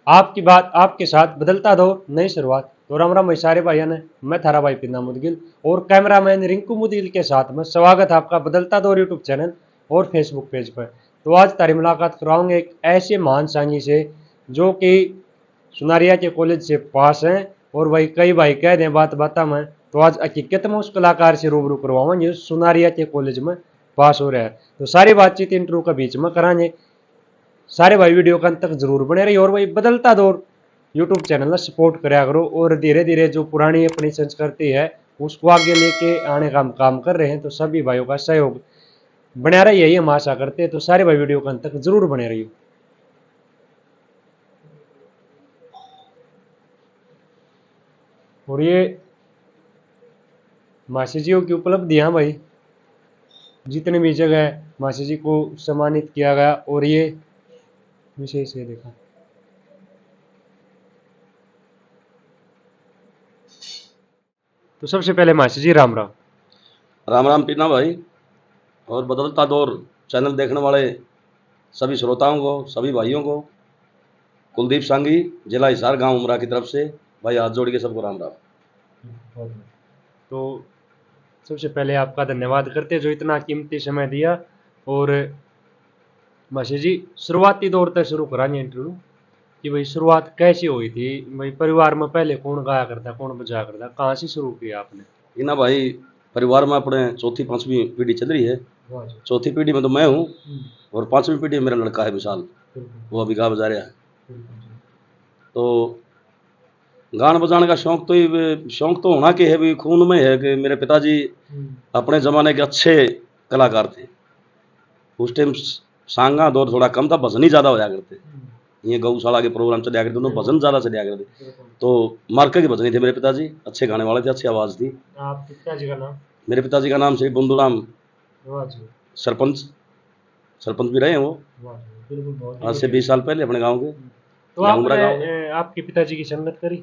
आपकी बात आपके साथ बदलता दौर नई शुरुआत। तो राम राम भाई सारे भाइयों ने, मैं थारा भाई पिन्ना मुदगिल और कैमरामैन रिंकू मुदगिल के साथ में स्वागत है आपका बदलता दौर यूट्यूब चैनल और फेसबुक पेज पर। तो आज तारी मुलाकात कराऊंगे एक ऐसे महान सांगी से जो कि सुनारिया के कॉलेज से पास हैं और वही कई भाई कह दें बात बाता में। तो आज हकीकत में उस कलाकार से रूबरू करवाऊंगा जो सुनारिया के कॉलेज में पास हो रहा है। तो सारी बातचीत इंटरव्यू के बीच में कराएंगे। सारे भाई वीडियो के अंत तक जरूर बने रही और वही बदलता दौर यूट्यूब चैनल में सपोर्ट कराया करो और धीरे धीरे जो पुरानी अपनी संस्कृति है उसको आगे लेके आने का हम काम कर रहे हैं। तो सभी भाइयों का सहयोग बना रही यही हम आशा करते हैं। तो सारे भाई वीडियो के अंत तक जरूर बने रहिए। और ये मासी जी की उपलब्धियां भाई, जितने भी जगह मासी जी को सम्मानित किया गया और ये विषय से देखा। तो सबसे पहले मासी जी राम राम। राम राम पीना भाई और बदलता दौर चैनल देखने वाले सभी श्रोताओं को, सभी भाइयों को, कुलदीप सांगी, जिला हिसार, गांव उमरा की तरफ से भाई हाथ जोड़ के सबको राम राम। तो सबसे पहले आपका धन्यवाद करते हैं जो इतना कीमती समय दिया। और मासी जी शुरुआती दौर तक शुरू कराएंगे इंटरव्यू कि भाई शुरुआत कैसी हुई थी। भाई परिवार में पहले कौन गाया करता, कौन बजाया करता, कहाँ से शुरू किया आपने? इना भाई परिवार में अपने चौथी पांचवी पीढ़ी चल रही है। चौथी पीढ़ी में तो मैं हूँ और पांचवी पीढ़ी में मेरा लड़का है विशाल, वो अभी गा बजा रहा है। तो गान बजाने का शौक तो होना के है भी, खून में है कि मेरे पिताजी अपने ज़माने के अच्छे कलाकार थे। उस टाइम सांगा दौर थोड़ा कम था, भजन ही ज़्यादा होया करते। ये गौशाला के प्रोग्राम चलिया करते, दोनों भजन ज़्यादा चलिया करते। तो मार्का के भजन थे मेरे पिताजी, अच्छे गाने वाले थे, अच्छी आवाज़ थी। आपके पिताजी का नाम? मेरे पिताजी का नाम श्री बुंदूराम, सरपंच सरपंच भी रहे हैं वो, आज से 20 साल पहले अपने गाँव के। तो आपने आपके पिताजी की संगत करी?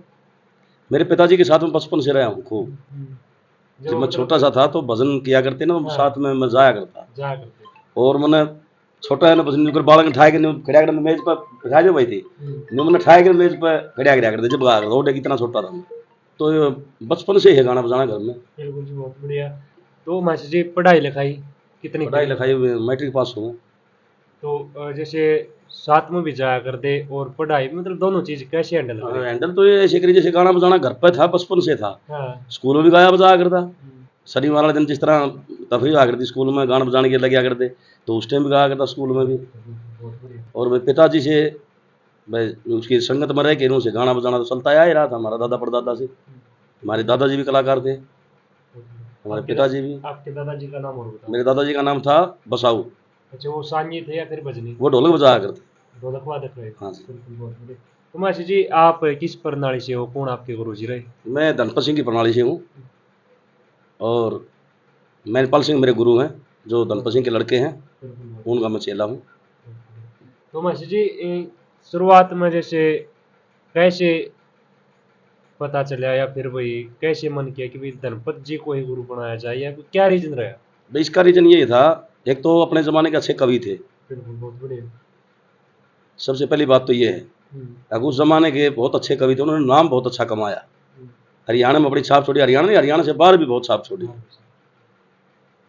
मेरे पिताजी के साथ में बचपन से रहा हूँ खूब। जब मैं छोटा सा था तो भजन किया करते ना, साथ में मैं जाया करता। और मैंने छोटा है ना भजन कर बालक ठाए के खड़ा कर मेज पर बैठा जो भाई थी, मैंने ठाए के मेज पर खड़ा खड़ा करते जब रोड कितना छोटा था। तो बचपन से ही गाना बजाना घर में। बिल्कुल जी, बहुत बढ़िया। तो मासी जी पढ़ाई लिखाई कितनी? पढ़ाई लिखाई मैट्रिक पास हुआ। तो जैसे साथ में भी जाया करते और पढ़ाई, मतलब दोनों चीज कैसे हैंडल करें? हैंडल तो ये ऐसे करी जैसे गाना बजाना घर पे था, बचपन से था। स्कूल में भी गाया बजाया करता। शनिवार वाले दिन जिस तरह तफरीह आ करती स्कूल में गाना बजाने के लगे करते, तो उस टाइम भी गाया करता स्कूल में भी। और मैं पिताजी से भाई उसकी संगत में रह के इन्हों से गाना बजाना तो चलता आ ही रहा था, हमारा दादा परदादा से। हमारे दादाजी भी कलाकार थे, हमारे पिताजी भी। आपके दादाजी का नाम और बताओ? मेरे दादाजी का नाम था बसाऊ। अच्छा, वो सांगी थे या फिर भजनी? वो ढोलक बजाया करते। ढोलक वादक रहे? हाँ जी। तो मासी जी आप किस प्रणाली से हो, कौन आपके गुरुजी रहे? मैं धनपत सिंह की प्रणाली से हूँ और मैनपाल सिंह मेरे गुरु हैं, जो धनपत सिंह के लड़के हैं, उनका मैं चेला हूँ। तो मासी जी शुरुआत में जैसे कैसे पता चला या फिर वही कैसे मन किया कि भाई धनपत जी को ही गुरु बनाया जाए, या क्या रीजन रहा? भाई इसका रीजन ये था, एक तो अपने ज़माने के अच्छे कवि थे। बिल्कुल, बहुत बढ़िया। सबसे पहली बात तो ये है, उस ज़माने के बहुत अच्छे कवि थे, उन्होंने नाम बहुत अच्छा कमाया। हरियाणा में बड़ी छाप छोड़ी, हरियाणा नहीं, हरियाणा से बाहर भी बहुत छाप छोड़ी।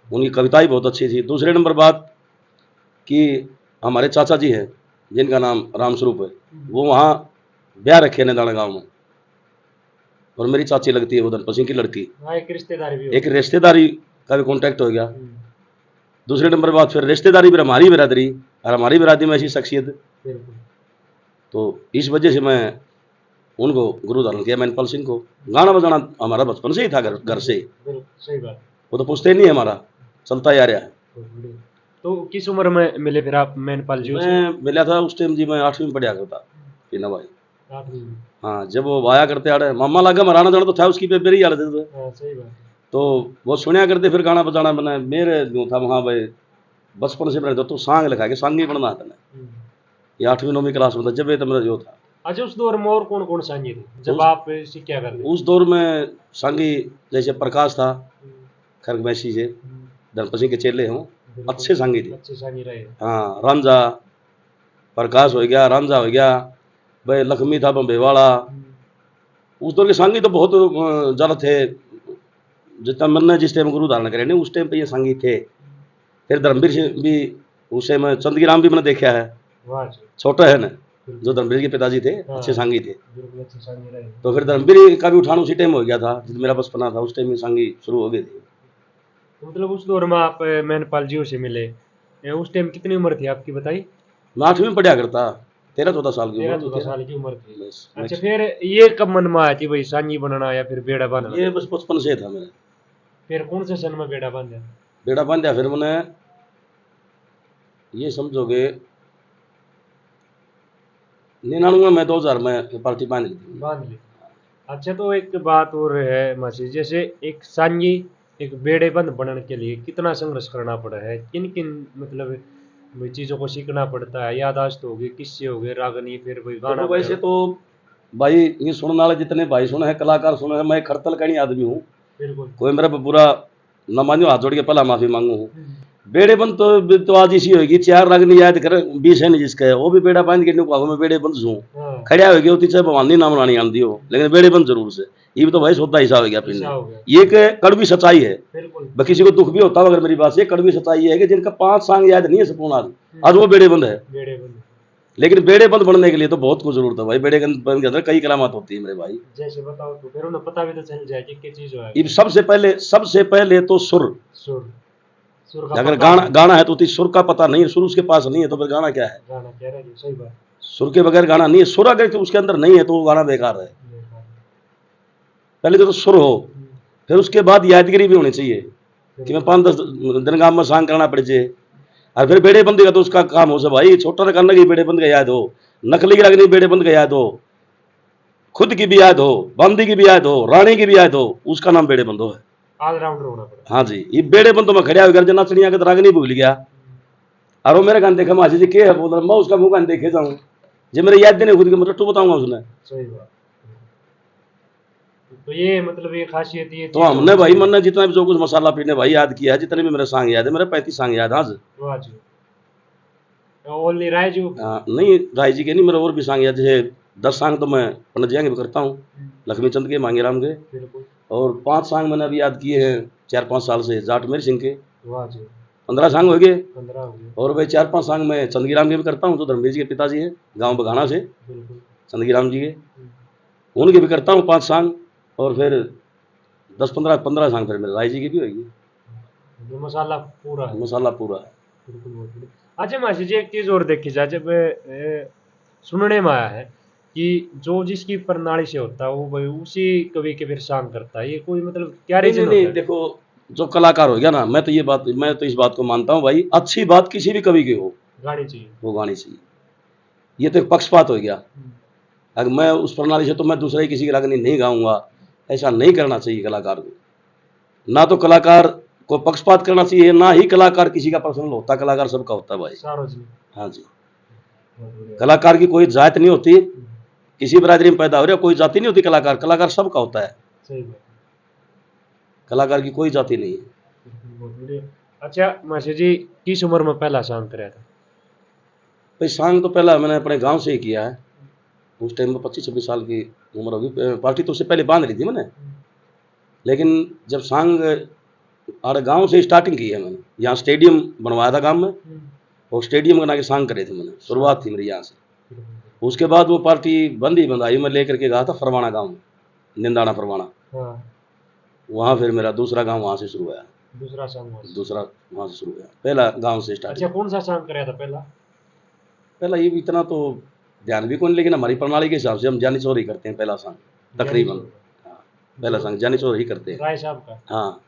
उनकी कविताएं बहुत अच्छी थी। दूसरे नंबर बात कि हमारे चाचा जी हैं जिनका नाम रामस्वरूप है, वो वहाँ ब्याह रखे नदाना गाँव में, और मेरी चाची लगती है वो धनपत सिंह की लड़की। एक रिश्तेदारी का भी कॉन्टैक्ट हो गया। दूसरे नंबर बात फिर रिश्तेदारी फिर हमारी बिरादरी, और हमारी बिरादरी में ऐसी शख्सियत, तो इस वजह से मैं उनको गुरु धारण किया, मैनपाल सिंह को। गाना बजाना हमारा बचपन से ही था, घर से। सही बात। वो तो पूछते ही नहीं, हमारा चलता ही आ रहा है। तो किस उम्र में मिले फिर आप मैनपाल जी? मैं मिला था उस टाइम जी, मैं 8वीं में पढ़ा करता पीना भाई। हाँ, जब वो आया करते आड़े मामा लागा मराना जाना तो था उसकी पे मेरी हालत है। सही बात। तो वो सुनिया करते फिर गाना बजाना बना मेरे जो था वहाँ भाई बचपन से मैंने तो सांग लिखा के सांग ही बनना था। ये 8वीं 9वीं क्लास में था जब ये तो मेरा जो था। अच्छा, उस दौर में और कौन कौन सांगी थे जब आप क्या करते? उस दौर में सांगी जैसे प्रकाश था खरगमैसी से, धनपत सिंह के चेले हों, अच्छे सांगी थे। अच्छे सांगी रहे। हाँ, रांझा प्रकाश हो गया, रांझा हो गया, भाई लक्ष्मी था बम्बे वाला। उस दौर के सांगी तो बहुत ज़्यादा थे, जितना मैंने जिस टाइम गुरु धारण करे नहीं उस टाइम पे ये सांगी थे। फिर धर्मवीर सिंह भी उस टाइम, चंदगी राम भी मैंने देखा है, वाह जी, छोटा है ना, जो धर्मवीर के पिताजी थे, हाँ। अच्छे सांगी थे। बिल्कुल अच्छे सांगी रहे। तो फिर धर्मवीर का भी उठान उसी टाइम हो गया था जब मेरा बचपना था, उस टाइम में सांगी शुरू हो गई थी। तो मतलब उस दौर में आप मैनपाल जी से मिले, उस टाइम कितनी उम्र थी आपकी बताई? मैं 8वीं में पढ़ा करता, 13-14 साल की 13-14 उम्र साल की उम्र थी। बस। अच्छा, फिर ये कब मन में आया थी भाई सांगी बनना या फिर बेड़ा बांधना? ये बस बचपन से था मेरा। फिर कौन से सन में बेड़ा बांधा? बेड़ा बांधा फिर मैंने, ये समझोगे 99 में 2000 में पार्टी बांध ली थी। बांध ली। अच्छा, तो एक बात और है मासी, जैसे एक सांगी एक बेड़ेबंद बनने के लिए कितना संघर्ष करना पड़ा है, किन किन मतलब भाई चीज़ों को सीखना पड़ता है, याददाश्त होगी, किस्से हो गए, रागनी, फिर भाई गाना तो वैसे वगैरह? तो भाई ये सुनने वाले जितने भाई सुने हैं, कलाकार सुने हैं, मैं खड़तल का नहीं आदमी हूँ, बिल्कुल। कोई मेरा बुरा न मानियो, हाथ जोड़ के पहला माफी मांगू हूँ। बेड़े बंद तो आज इसी होगी, 4 रागनी याद कर 20 है नहीं जिसका है, वो भी बेड़ा बांध के नुकागो में बेड़े बंद हूँ, हाँ, खड़ा हो गया चाहे भवानी नाम रानी आंदी हो, लेकिन बेड़े बंद जरूर से। ये भी तो भाई सोता हिसाब हो गया ऐसा पिंड, हो गया। ये एक कड़वी सच्चाई है। बिल्कुल। बस किसी को दुख भी होता है अगर मेरी बात से, कड़वी सच्चाई है कि जिनका 5 सांग याद नहीं है संपूर्ण आज वो बेड़े बंद है। बेड़ेबंद। लेकिन बेड़े बंद बनने के लिए तो बहुत कुछ जरूरत है भाई, बेड़े बंद के अंदर कई करामात होती है मेरे भाई। जैसे बताओ तो फिर उन्हें पता भी तो चल जाए कि क्या चीज़ है। ये सबसे पहले तो सुर, सुर, सुर का अगर पता गाना है। गाना है तो सुर का पता नहीं है, सुर उसके पास नहीं है तो फिर गाना क्या है? गाना कह रहे हैं, सही बात। सुर के बगैर गाना नहीं है, सुर अगर तो उसके अंदर नहीं है तो वो गाना बेकार है। पहले तो सुर हो, फिर उसके बाद यादगिरी भी होनी चाहिए कि मैं 5-10 दिन गाँव में सांग करना पड़ जाए। और फिर बेड़े बंद का तो उसका काम हो सब भाई, छोटा करना की बेड़े बंद का याद हो, नकली की रखनी बेड़े बंद का याद हो, खुद की भी याद हो, बांदी की भी याद हो, रानी की भी याद हो, उसका नाम बेड़े बंदो है। ऑलराउंडर होना पड़ेगा। हाँ जी, ये बेड़े बंदो में खड़ा होकर जना चढ़िया के रागनी भूल गया, और वो मेरे गान देखा मासी जी के है बोल रहा, मैं उसका मुंह गान देखे जाऊँ जो मेरे याद देने खुद के मतलब टू बताऊंगा उसने। सही बात। तो ये मतलब ये खासियत ये तो हमने भाई मन ने जितना भी जो कुछ मसाला पीने भाई याद किया है, जितने भी मेरे सांग याद है, मेरे 35 सांग याद है आज। वाह जी। ओनली रायजू? नहीं राय जी के नहीं, मेरे और भी सांग याद, जैसे 10 सांग तो मैं पंडित जी के भी करता हूँ, लक्ष्मी चंद के, मांगेराम के, बिल्कुल। और 5 सांग मैंने अभी याद किए हैं 4-5 साल से जाट मेर सिंह के, वाह जी। 15 सांग हो गए। 15 हो गए। और भाई 4-5 सांग मैं चंदगीराम के भी करता हूँ, जो धर्मवीर जी के पिताजी हैं, गाँव बघाना से बिल्कुल। चंदगीराम जी के, उनके भी करता हूँ 5 सांग। और फिर 10-15 सांग फिर मेरे राय जी की भी होगी। जो मसाला पूरा है। मसाला पूरा है। बिल्कुल, बहुत बढ़िया। अच्छा मासी जी, एक चीज़ और देखी जाए, जब सुनने में आया है कि जो जिसकी प्रणाली से होता है वो भाई उसी कवि के फिर सांग करता है, ये कोई मतलब क्या नहीं रीजन नहीं होता है? देखो, जो कलाकार हो गया ना, मैं तो इस बात को मानता हूँ भाई, अच्छी बात किसी भी कवि की हो गाड़ी चाहिए। वो गानी चाहिए। ये तो एक पक्षपात हो गया, अगर मैं उस प्रणाली से तो मैं दूसरे किसी की रागनी नहीं गाऊंगा, ऐसा नहीं करना चाहिए कलाकार को। ना तो कलाकार को पक्षपात करना चाहिए, ना ही कलाकार किसी का पर्सनल होता, कलाकार सबका होता है भाई। सार्वजनिक। हाँ जी, बहुत बढ़िया। कलाकार की कोई जात नहीं होती, किसी बिरादरी में पैदा हो रहा कोई जाति नहीं होती, कलाकार सबका होता है, सही बात। कलाकार की कोई जाति नहीं है। बहुत बढ़िया। अच्छा मासी जी, किस उम्र में पहला सांग कराया था? भाई सांग तो पहला मैंने अपने गांव से ही किया है, उस टाइम में 25-26 साल की उम्र होगी। पार्टी तो उससे पहले बांध ली थी मैंने, लेकिन जब सांग और गांव से स्टार्टिंग की है मैंने, यहाँ स्टेडियम बनवाया था गांव में, और स्टेडियम बना के सांग करे थे मैंने, शुरुआत थी मेरी यहाँ से। उसके बाद वो पार्टी बंद ही बंद आई, मैं लेकर के गया था फरवाना गांव में, निंदाना फरवाना, हाँ। वहाँ फिर मेरा दूसरा गांव वहाँ से शुरू हुआ, दूसरा सांग हुआ। दूसरा वहाँ से शुरू हुआ, पहला गांव से स्टार्ट। अच्छा, कौन सा सांग कराया था पहला? पहला ये भी इतना तो ध्यान भी कौन, लेकिन हमारी प्रणाली के हिसाब से हम जानी चोर ही करते हैं पहला सांग तकरीबन। हाँ, पहला सांग जानी चोर ही करते हैं। राय साहब का? हाँ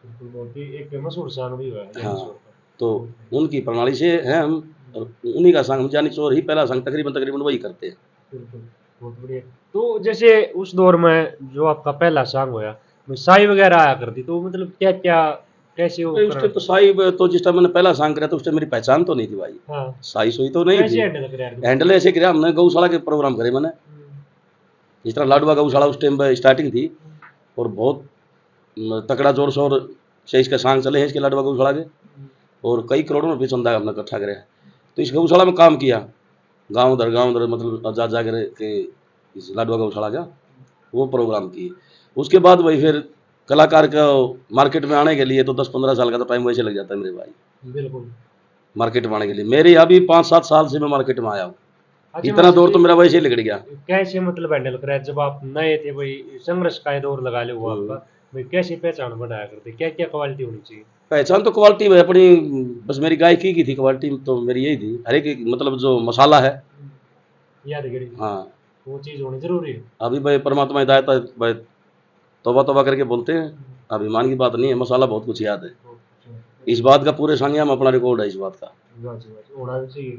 बिल्कुल, बहुत ही एक मशहूर सांग भी हुआ है जानी हाँ, चोर का। तो उनकी प्रणाली से हैं हम, और उन्हीं का संग हम जानी चोर ही पहला संग तकरीबन वही करते हैं। बिल्कुल, बहुत बढ़िया। तो जैसे उस दौर में जो आपका पहला सांग होया, साई वगैरह आया करती, तो मतलब क्या क्या कैसे वो उस टाइम तो साई, तो जिस टाइम मैंने पहला सांग कराया तो उस टाइम मेरी पहचान तो नहीं थी भाई, हाँ, साई सोई तो नहीं कैसे थी। हैंडल कराया तुम? हैंडल ऐसे किया हमने, गौशाला के प्रोग्राम करे मैंने, जिस तरह लाडवा गौशाला उस टाइम पे स्टार्टिंग थी, और बहुत तकड़ा जोर शोर से इसके सांग चले हैं इसके लाडवा गौशाला के, और कई करोड़ों रुपये चंदा हमने इकट्ठा करे। तो इस गौशाला में काम किया, गांव दर मतलब जा जा कर के इस लाडवा का उछाला गया, वो प्रोग्राम किए। उसके बाद वही फिर कलाकार का मार्केट में आने के लिए तो 10-15 साल का तो टाइम वैसे लग जाता है मेरे भाई, बिल्कुल। मार्केट में आने के लिए। मेरे यहाँ भी 5-7 साल से मैं मार्केट में आया हूँ, अच्छा इतना मास्टर दौर तो जी, मेरा वैसे ही निकल गया। कैसे मतलब हैंडल करा जब आप नए थे भाई, संघर्ष का ये दौर लगा लो वो आपका भाई, कैसे पहचान बनाया करते, क्या क्या क्वालिटी होनी चाहिए? पहचान तो क्वालिटी में अपनी, बस मेरी गायकी की थी क्वालिटी तो मेरी यही थी, हर एक मतलब जो मसाला है। यादगिरी, हाँ, वो चीज होनी जरूरी है। अभी भाई परमात्मा हिदायत है भाई, तौबा तौबा करके बोलते हैं, अभिमान की बात नहीं है, मसाला बहुत कुछ याद है। इस बात का पूरे संज्ञा में अपना रिकॉर्ड है इस बात का। वाह जी, वाह जी, होना भी चाहिए।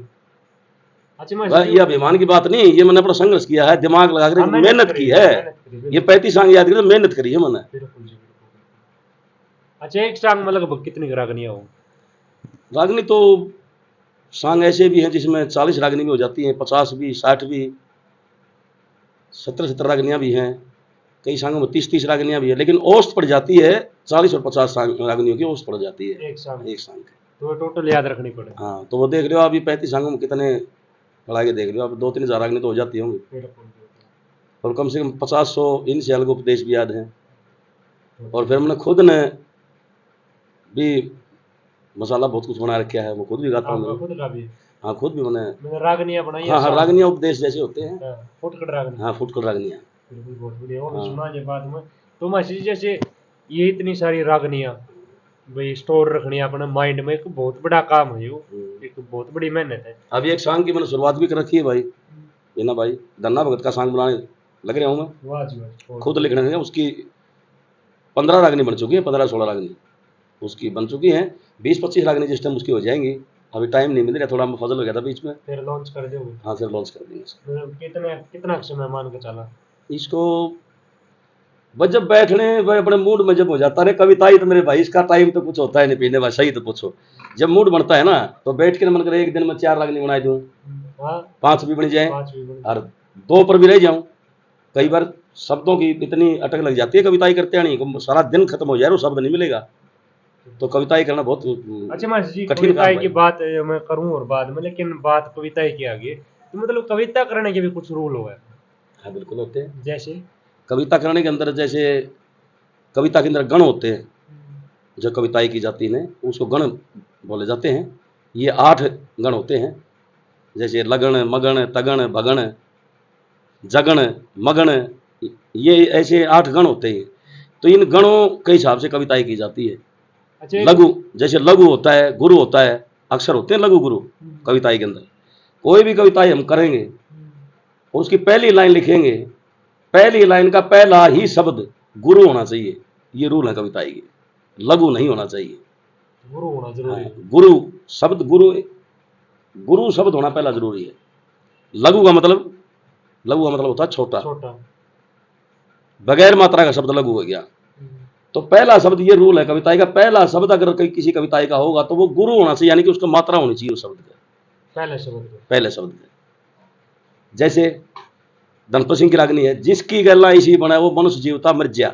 अच्छा मास्टर भाई जी, ये अभिमान की बात नहीं, ये मैंने अपना संघर्ष किया है, दिमाग लगा कर हाँ, मेहनत की है। मेहनत करी, ये बिल्कुल 35 सांग याद करी तो मेहनत करी है मैंने। बिल्कुल जी, बिल्कुल। अच्छा, एक सांग में लगभग कितनी रागनियां हो? रागनी तो सांग ऐसे भी हैं जिसमें 40 रागनी भी हो जाती हैं, 50 भी, 60 भी, 17-17 रागनियां भी हैं। कई सांगों में 30-30 रागनियां भी है, लेकिन औसत पड़ जाती है 40 और 50 रागनियों की औसत पड़ जाती है एक सांग, एक सांग की। तो टोटल याद रखनी पड़े। हाँ, तो वो देख रहे हो अभी 35 सांगों में कितने बढ़ा के देख रहे हो, अब 2-3 हज़ार रागनी तो हो जाती होंगी, बिल्कुल बिल्कुल। और कम से कम 50-100 इनसे अलग उपदेश भी याद हैं। और फिर मैंने खुद ने भी मसाला बहुत कुछ बना रखा है, वो खुद भी गाता हूँ आपका मैं। खुद का भी? हाँ, खुद भी मैंने रागनियां बनाई है हाँ हाँ, सांग, रागनियाँ उपदेश जैसे होते हैं। फुटकड़ रागनी, हाँ, फुटकर रागनियाँ। बिल्कुल, बहुत बढ़िया। और भी हाँ सुना बाद में। तो मास्टर जी, जैसे ये इतनी सारी रागनियां भाई स्टोर रखनी अपने माइंड में, एक बहुत बड़ा काम है वो, एक बहुत बड़ी मेहनत है। अभी एक सांग की मैंने शुरुआत भी कर रखी है भाई, ये ना भाई, धन्ना भगत का सांग बनाने लग रहा हूँ मैं, वाह जी वाह, बहुत खुद बढ़िया। लिखने लगा। उसकी 15 रागनी बन चुकी है, 15-16 रागनी उसकी बन चुकी हैं, 20-25 रागनी जिस टाइम उसकी हो जाएंगी। अभी टाइम नहीं मिल रहा, थोड़ा फजल हो गया था बीच में। फिर लॉन्च कर दोगे? हाँ, फिर लॉन्च कर देंगे इसको। मतलब कितने कितना समय मान के चला? इसको बस जब बैठने भाई अपने मूड में जब हो जाता है कविता ही, तो मेरे भाई इसका टाइम तो कुछ होता है नहीं पीने भाई, सही तो पूछो। जब मूड बनता है ना तो बैठ के मन करे एक दिन में 4 रागनी बनाई दूँ, हाँ, 5 भी बन जाए, 5 भी बन और 2 पर भी रह जाऊं। कई बार शब्दों की इतनी अटक लग जाती है कविताई करते नहीं, सारा दिन खत्म हो जाए वो शब्द नहीं मिलेगा, तो कविताई करना बहुत अच्छा मास्टर जी, कठिन काम कविताई की भाई। बात मैं करूं और बाद में, लेकिन बात कविताई की आगे, तो मतलब कविता करने के भी कुछ रूल हो है? हाँ, बिल्कुल होते हैं। जैसे कविता करने के अंदर जैसे कविता के अंदर गण होते हैं, जो कविताई की जाती है उसको गण बोले जाते हैं। ये 8 गण होते हैं, जैसे लगन, मगन, तगन, भगन, जगन, मगन, ये ऐसे 8 गण होते हैं। तो इन गणों के हिसाब से कविताई की जाती है। अच्छा लघु, जैसे लघु होता है, गुरु होता है, अक्षर होते हैं लघु गुरु कविताई के अंदर। कोई भी कविताई हम करेंगे और उसकी पहली लाइन लिखेंगे, पहली लाइन का पहला ही शब्द गुरु होना चाहिए, ये रूल है कविताई के, लघु नहीं होना चाहिए। गुरु होना जरूरी है। गुरु शब्द, गुरु शब्द होना पहला जरूरी है। लघु का मतलब, लघु का मतलब होता है छोटा, छोटा। बगैर मात्रा का शब्द लघु हो गया। तो पहला शब्द, ये रूल है कविताई का, पहला शब्द अगर किसी कविताई का होगा तो वो गुरु होना चाहिए, यानी कि उसका मात्रा होनी चाहिए उस शब्द का, पहले शब्द का। पहले शब्द का। जैसे धनपत सिंह की रागनी है, जिसकी गला इसी बना वो मनुष्य जीवता मर जा,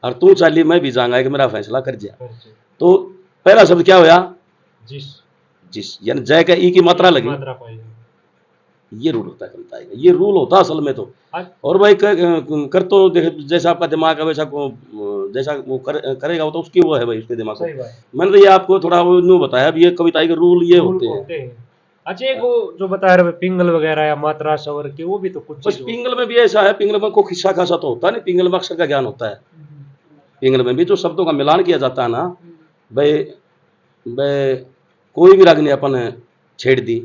और तू चाली मैं भी जाऊंगा कि मेरा फैसला कर जा। तो पहला शब्द क्या होया? जिस, जिस, यानी जय का ई की मात्रा लगी, मात्रा पाई। ये रूल होता है कविताई का, ये रूल होता है असल में तो। आज और भाई कर तो जैसा आपका दिमाग है वैसा जैसा वो करेगा वो तो उसकी वो है भाई, उसके दिमाग को। सही बात। मैंने तो ये आपको थोड़ा वो न्यू बताया, अब ये कविताई के रूल ये होते हैं। अच्छा, एक वो जो बता रहे पिंगल वगैरह या मात्रा स्वर की, वो भी तो कुछ बस चीज पिंगल में भी ऐसा है, पिंगल में कोई खिस्सा खासा तो होता नहीं, पिंगल में अक्षर का ज्ञान होता है। पिंगल में भी जो शब्दों का मिलान किया जाता है ना भाई, भाई कोई भी रागनी अपन छेड़ दी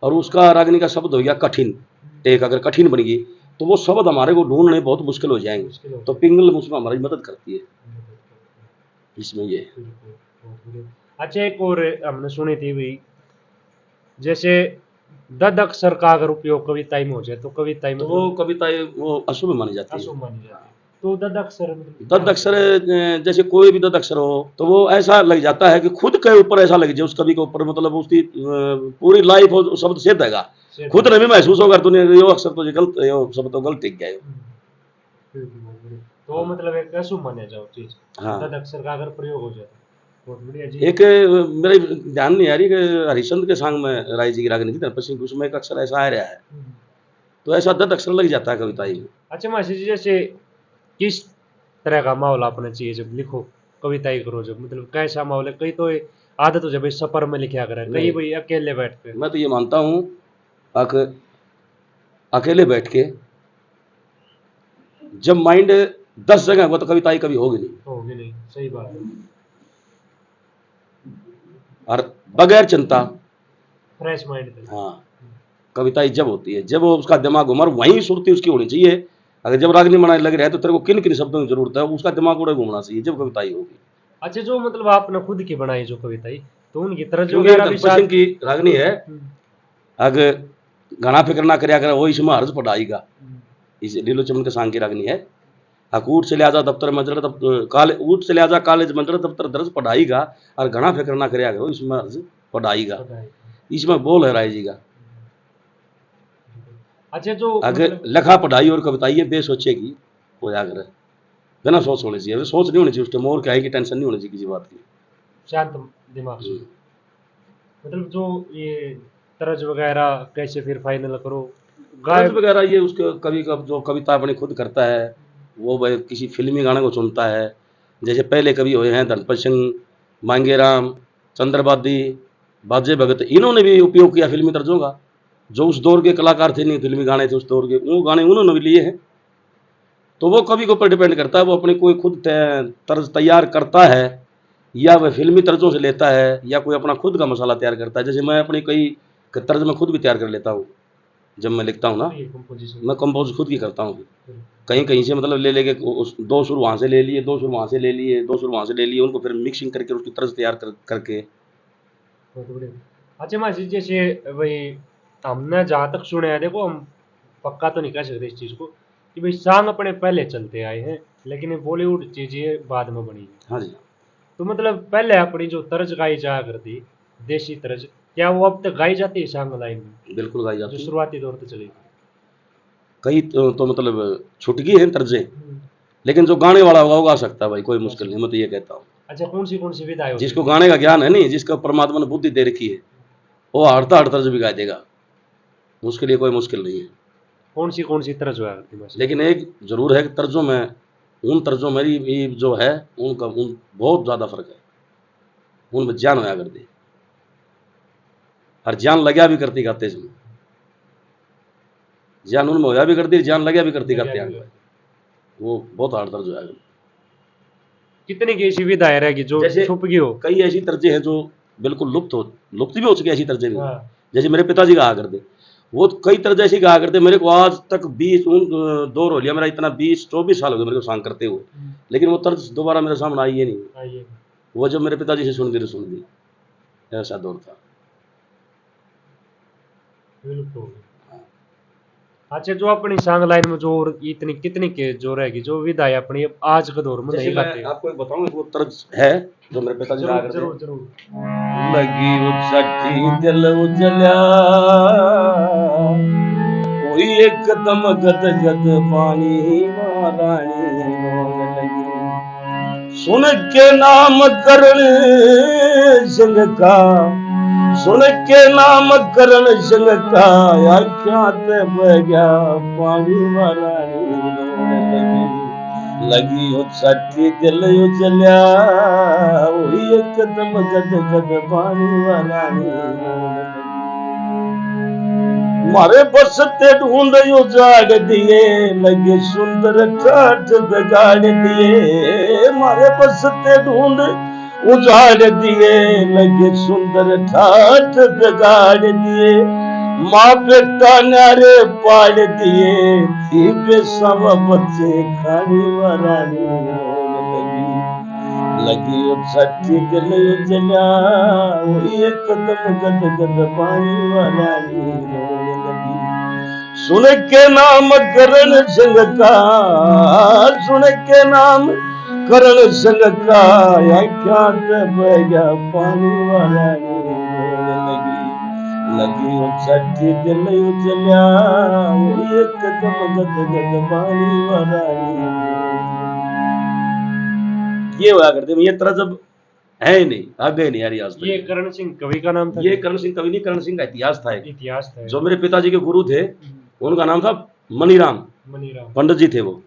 और उसका रागनी का शब्द हो गया कठिन, टेक अगर कठिन बन गई तो वो शब्द हमारे को ढूंढने बहुत मुश्किल हो जाएंगे, तो पिंगल उसमें हमारी मदद करती है इसमें ये। अच्छा, एक और हमने सुनी थी भाई, जैसे दद अक्षर का अगर उपयोग कविताई में हो जाए तो कविताई में तो वो कविताई वो अशुभ मानी जाती है। अशुभ मानी जाती है। तो दद अक्षर दद अक्षर जैसे कोई भी दद अक्षर हो तो वो ऐसा लग जाता है कि खुद के ऊपर ऐसा लग जाए, उस कवि के ऊपर, मतलब उसकी पूरी लाइफ हो शब्द सिद्ध हैगा, खुद ने भी महसूस होगा तूने यो अक्षर तो गलत, यो शब्द तो गलत टिक गया। तो मतलब एक अशुभ माना जाओ चीज, हाँ, दद अक्षर का अगर प्रयोग हो जाए बहुत बढ़िया जी। एक मेरे ध्यान नहीं आ रही कि हरिश्चंद्र के सांग में राय जी की रागनी थी धनपत सिंह, उसमें एक अक्षर ऐसा आ रहा है, तो ऐसा 10 अक्षर लग जाता है कविता में। अच्छा मासी जी, जैसे किस तरह का माहौल आपने चाहिए जब लिखो, कविताएं करो जब, मतलब कैसा माहौल है? कई तो ये आदत हो जाए भाई सफर में लिखा करे, कई नहीं, भाई अकेले बैठते हैं। मैं तो ये मानता हूँ अकेले बैठ के जब माइंड 10 जगह हुआ तो कविताएं कभी होगी नहीं। होगी नहीं, सही बात है। और बगैर चिंता, फ्रेश माइंड पे। हाँ, कविताएं जब होती है जब वो उसका दिमाग उमर वहीं सुरती उसकी होनी चाहिए। अगर जब रागनी बनाने लग रहा है तो तेरे को किन किन शब्दों की जरूरत है, उसका दिमाग उड़े घूमना चाहिए जब कविताएं होगी। अच्छा, जो मतलब आपने खुद की बनाई जो कविताएं, तो उनकी तर्ज क्योंकि वगैरह भी धनपत सिंह साथ। की रागनी है, हम्म, अगर घना फिक्र ना करया करे वो इसमें हर्ज पढ़ाईगा, हम्म, इस लीलो चमन के सांग की रागनी है। ऊट से लिहाजा दफ्तर मंजर तब काले ऊट से लिहाजा कॉलेज मंजर दफ्तर दर्ज पढ़ाईगा, और घना फिक्र ना करया करो इसमें हर्ज पढ़ाईगा। बताइए। इसमें बोल है राय जी का। अच्छा, जो अगर मतलब लखा पढ़ाई और कविताई ये बेसोचेगी हो जाकर, बिना सोच होनी चाहिए, सोच नहीं होनी चाहिए उस टाइम, और क्या है कि टेंशन नहीं होनी चाहिए किसी बात की। शांत दिमाग से, मतलब जो ये तर्ज वगैरह कैसे फिर फाइनल करो, तरज गायब। वगैरह ये उसके कवि का जो कविता अपनी खुद करता है वो भाई किसी फिल्मी गाने को चुनता है। जैसे पहले कवि हुए हैं धनपत सिंह, मांगेराम, चंद्रबादी, बाजे भगत, इन्होंने भी उपयोग किया फिल्मी तर्जों का। जो उस दौर के कलाकार थे, नहीं फिल्मी गाने थे उस दौर के, वो गाने उन्होंने भी लिए हैं। तो वो कवि के ऊपर डिपेंड करता है, वो अपनी कोई खुद तर्ज तैयार करता है या वह फिल्मी तर्जों से लेता है या कोई अपना खुद का मसाला तैयार करता है। जैसे मैं अपनी कई तर्ज में खुद भी तैयार कर लेता हूँ जब मैं लिखता हूँ ना, ये कंपोजिशन। मैं कंपोज खुद ही करता हूँ। कहीं कहीं से मतलब ले लेके दो सुर वहाँ से ले लिए, दो सुर वहाँ से ले लिए, दो सुर वहाँ से ले लिए, उनको फिर मिक्सिंग करके उसकी तर्ज तैयार करके। बहुत बढ़िया। अच्छा मासी, जैसे भाई हमने जहाँ तक सुना है, देखो हम पक्का तो नहीं कह सकते इस चीज़ को, कि भाई सॉन्ग अपने पहले चलते आए हैं, लेकिन ये बॉलीवुड चीज़ें बाद में बनी है। हाँ जी, तो मतलब पहले अपनी जो तर्ज गाई जाया करती, देसी तर्ज, क्या वो अब तक गाई जाती है सॉन्ग लाइन में, बिल्कुल गाई जो जाती है। शुरुआती दौर से चली थी? कई तो मतलब छुट गई हैं तर्जें, लेकिन जो गाने वाला होगा वो गा सकता है भाई, कोई मुश्किल नहीं, मैं तो ये कहता हूँ। अच्छा, कौन सी विधाएं होती जिसको है? गाने का ज्ञान है, नहीं जिसका परमात्मा ने बुद्धि दे रखी है, वो हड़ता हड़ तर्ज भी गा देगा, उसके लिए कोई मुश्किल नहीं है। कौन सी तर्ज हुआ करती बस? लेकिन एक जरूर है कि तर्जों में, उन तर्जों में भी जो है उनका उन बहुत ज़्यादा फर्क है, उनमें जान होया करती, और जान लग्या भी करती गाते समय, जान उनमें होया भी करती, जान लग्या भी करती गाते आगे, वो बहुत हार्ड तर्ज होया करती। कितनी की ऐसी विधाएं रहेगी जो जैसे छुप गई हो? कई ऐसी तर्जें हैं जो बिल्कुल लुप्त भी हो चुकी, ऐसी तर्जें भी। हाँ। जैसे मेरे पिताजी कहा करते, वो कई तर्ज ऐसी कहा करते, मेरे को आज तक 20 दौर हो लिया मेरा, इतना 20-24 साल हो गए मेरे को सांग करते हुए, लेकिन वो तर्ज दोबारा मेरे सामने आई ही नहीं। आइए। वो जब मेरे पिताजी से सुन दी, ऐसा दौर था। बिल्कुल। अच्छा, जो अपनी सॉन्ग लाइन में जो और इतनी कितनी के जो रहेगी जो विधाएं अपनी अब आज के दौर में जैसे नहीं मैं गाते? आपको एक बताऊं, वो तर्ज है जो मेरे पिताजी कहा जरूर करते, जरूर जरूर। लगी उछटी दिल उजल्या, कोई एकदम गद गद पानी महारानी रोन लगी, सुन के नाम करण संग का, सुन के नाम करण संग का, आख्यात बह गया पानी महारानी रोन लगी, लगी उछटी दिल उजल्या, वही एकदम गद गद पानी महारानी रोन लगी, मारे बसते ढूंढ उजाड़ दिए, लगे सुंदर ठाठ बिगाड़ दिए, मारे बसते ढूंढ उजाड़ दिए, लगे सुंदर ठाठ बिगाड़ दिए, माँ बेटा नारे पाड़ दिए, थी बेसव बच्चे खाने वारानी रोन लगी, लगी उछटी दिल उजल्या, वही एकदम गद गद पानी वारानी रोन लगी, सुन के नाम करण संग का, सुन के नाम करण संग का, आख्यात बह गया पानी वारानी रोन लगी, लगी उछटी दिल उजल्या, वही एकदम गद गद पानी वारानी रोन लगी। ये हुआ करते, ये तरह जब है ही नहीं, आगे नहीं आ रही आज तक। ये करण सिंह कवि का नाम था? ये करण सिंह कवि नहीं, करण सिंह का इतिहास था एक। इतिहास था। जो मेरे पिताजी के गुरु थे उनका नाम था मनीराम, मनीराम पंडित जी थे वो।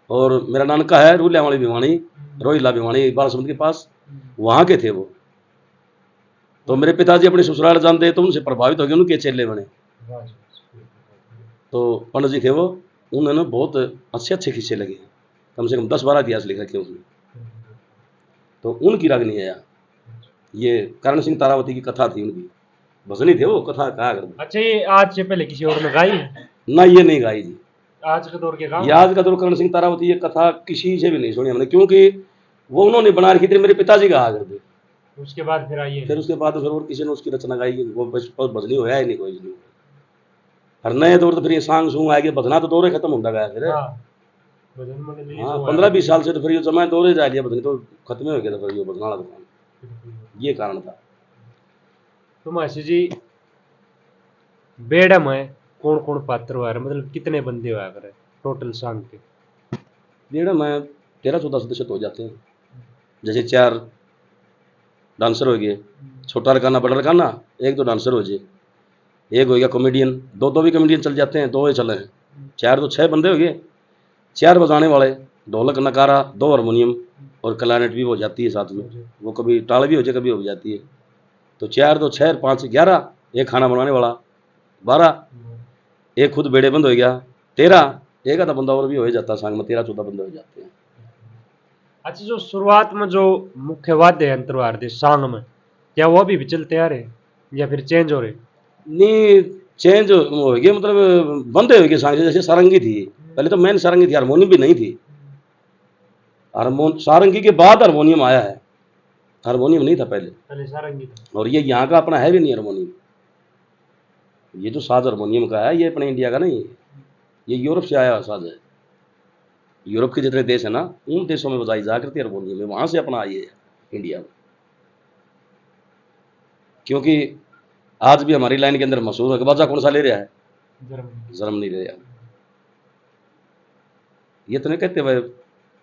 और मेरा नानका है रूल्यावाली भिवानी, रोहिला भिवानी बालसमुंद के पास, वहां के थे वो। तो मेरे पिताजी अपने ससुराल जानते तो उनसे प्रभावित हो गए, उनके चेले बने। तो पंडित जी थे वो, उन्होंने बहुत अच्छे अच्छे किस्से लगे, कम से कम 10-12 इतिहास लिख रखे उसने। तो उनकी रागनी है यार, ये करण सिंह तारावती की कथा थी उनकी, भजनी थे वो, कथा कहा करते। अच्छा, ये आज से पहले किसी और ने गाई है? ना ये नहीं गाई जी, आज के दौर के गाँव ये आज का दौर करण सिंह तारावती ये कथा किसी से भी नहीं सुनी हमने, क्योंकि वो उन्होंने बना रखी थी, मेरे पिताजी कहा करते। उसके बाद फिर आई है? फिर उसके बाद फिर और किसी ने उसकी रचना गाई, वो भजनी होया ही नहीं कोई नहीं। हर नए दौर तो फिर ये सांग सूंग आ गया, भजना तो दौरे खत्म होता गया फिर। हाँ 15-20 साल से तो फिर ये जमाए दौरे जा लिया, भजन तो खत्म हो गया था फिर ये भजना वाला दुकान, ये कारण था। तो मासी जी बेड़ा में कौन कौन पात्र हुआ है, मतलब कितने बंदे हुआ करे टोटल सांग के? बेड़ा में 13-14 सदस्य हो जाते हैं। जैसे 4 डांसर हो गए, छोटा रकाना बड़ा रकाना, 1-2 डांसर हो जाए, एक हो गया कॉमेडियन, 2-2 भी कॉमेडियन चल जाते हैं, 2 ही चले हैं, 4 तो 6 बंदे हो गए। 4 बजाने वाले, ढोलक नकारा, 2 हारमोनियम और क्लारिनेट भी हो जाती है साथ में, वो कभी टाल भी हो जाए कभी हो जाती है। तो 4 तो 6 5 11, एक खाना बनवाने वाला 12, एक खुद बेड़े बंद हो गया 13, एक आधा बंदा और भी हो जाता है, संग में 13-14 बंदे हो जाते हैं। अच्छा, जो शुरुआत में जो मुख्य वाद्य यंत्र आ रहे थे सांग में, क्या वो अभी भी चलते आ रहे या फिर चेंज हो रहे? नहीं चेंज हो गया, मतलब बंदे हो गए सांग, जैसे सारंगी थी पहले, तो मेन सारंगी थी, हारमोनियम भी नहीं थी। सारंगी के बाद हारमोनियम आया है, हारमोनियम नहीं था पहले सारंगी था। और ये यहाँ का अपना है भी नहीं हारमोनियम। ये जो साज हारमोनियम का है ये अपने इंडिया का नहीं है, ये यूरोप से आया साज है। यूरोप के जितने देश है ना, उन देशों में बजाई जा करती है हारमोनियम, वहां से अपना आई है इंडिया में। क्योंकि आज भी हमारी लाइन के अंदर मशहूर है, बाजा कौन सा ले रहा है? जर्मनी ले रहा है। ये तो नहीं कहते भाई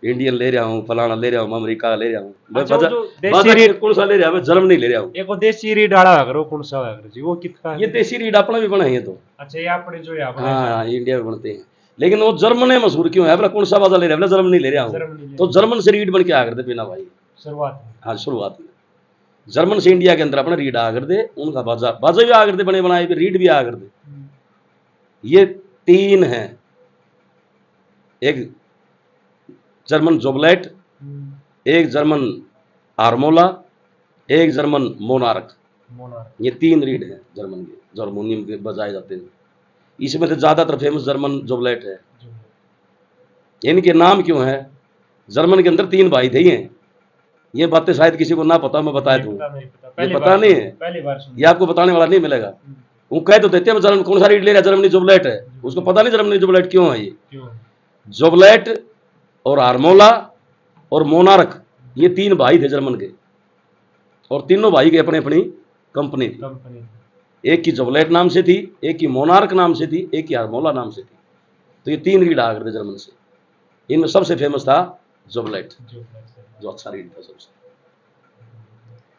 इंडियन ले रहा हूँ, फलाना ले रहा हूँ, अमेरिका ले रहा हूँ, अच्छा, बाजा कौन सा ले रहा है? जर्मनी ले रहा हूँ। एक देसी रीड आड़ा है, वो कौन सा है जी, वो कितना है? ये देसी रीड अपना भी बना है ये तो। अच्छा, ये अपने जो है हाँ इंडिया में बनते हैं, लेकिन वो जर्मन है मशहूर क्यों है? कौन सा बाजा ले रहा है? जर्मनी ले रहा हूँ, तो जर्मन से रीड बन के आ करते पीना भाई शुरुआत में। हाँ शुरुआत में जर्मन से इंडिया के अंदर अपना रीड आ कर दे, उनका बाजा बाजा भी आ कर दे, बने बनाए भी रीड भी आ कर दे। ये 3 हैं, एक जर्मन जोबलेट, एक जर्मन हारमोला, एक जर्मन मोनार्क। ये 3 रीड हैं जर्मन के, जो हारमोनियम के बजाए जाते हैं। इसमें से ज्यादातर फेमस जर्मन जोबलेट है। इनके नाम क्यों है? जर्मन के अंदर 3 भाई थे ये बातें शायद किसी को ना पता, मैं बताया दूं, ये पता नहीं है, ये आपको बताने वाला नहीं मिलेगा। वो कह तो देते हैं जर्मन कौन सा रीड ले रहा है, जर्मनी जोबलेट है, उसको पता नहीं जर्मनी जोबलेट क्यों है। ये जोबलेट और हारमोला और मोनार्क, ये 3 भाई थे जर्मन के, और तीनों भाई के अपनी अपनी कंपनी थी। एक की जोबलेट नाम से थी, एक की मोनार्क नाम से थी, एक की हारमोला नाम से थी। तो ये 3 रीड आ गए थे जर्मन से। इनमें सबसे फेमस था जोबलेट, जो अच्छा रीड था सबसे।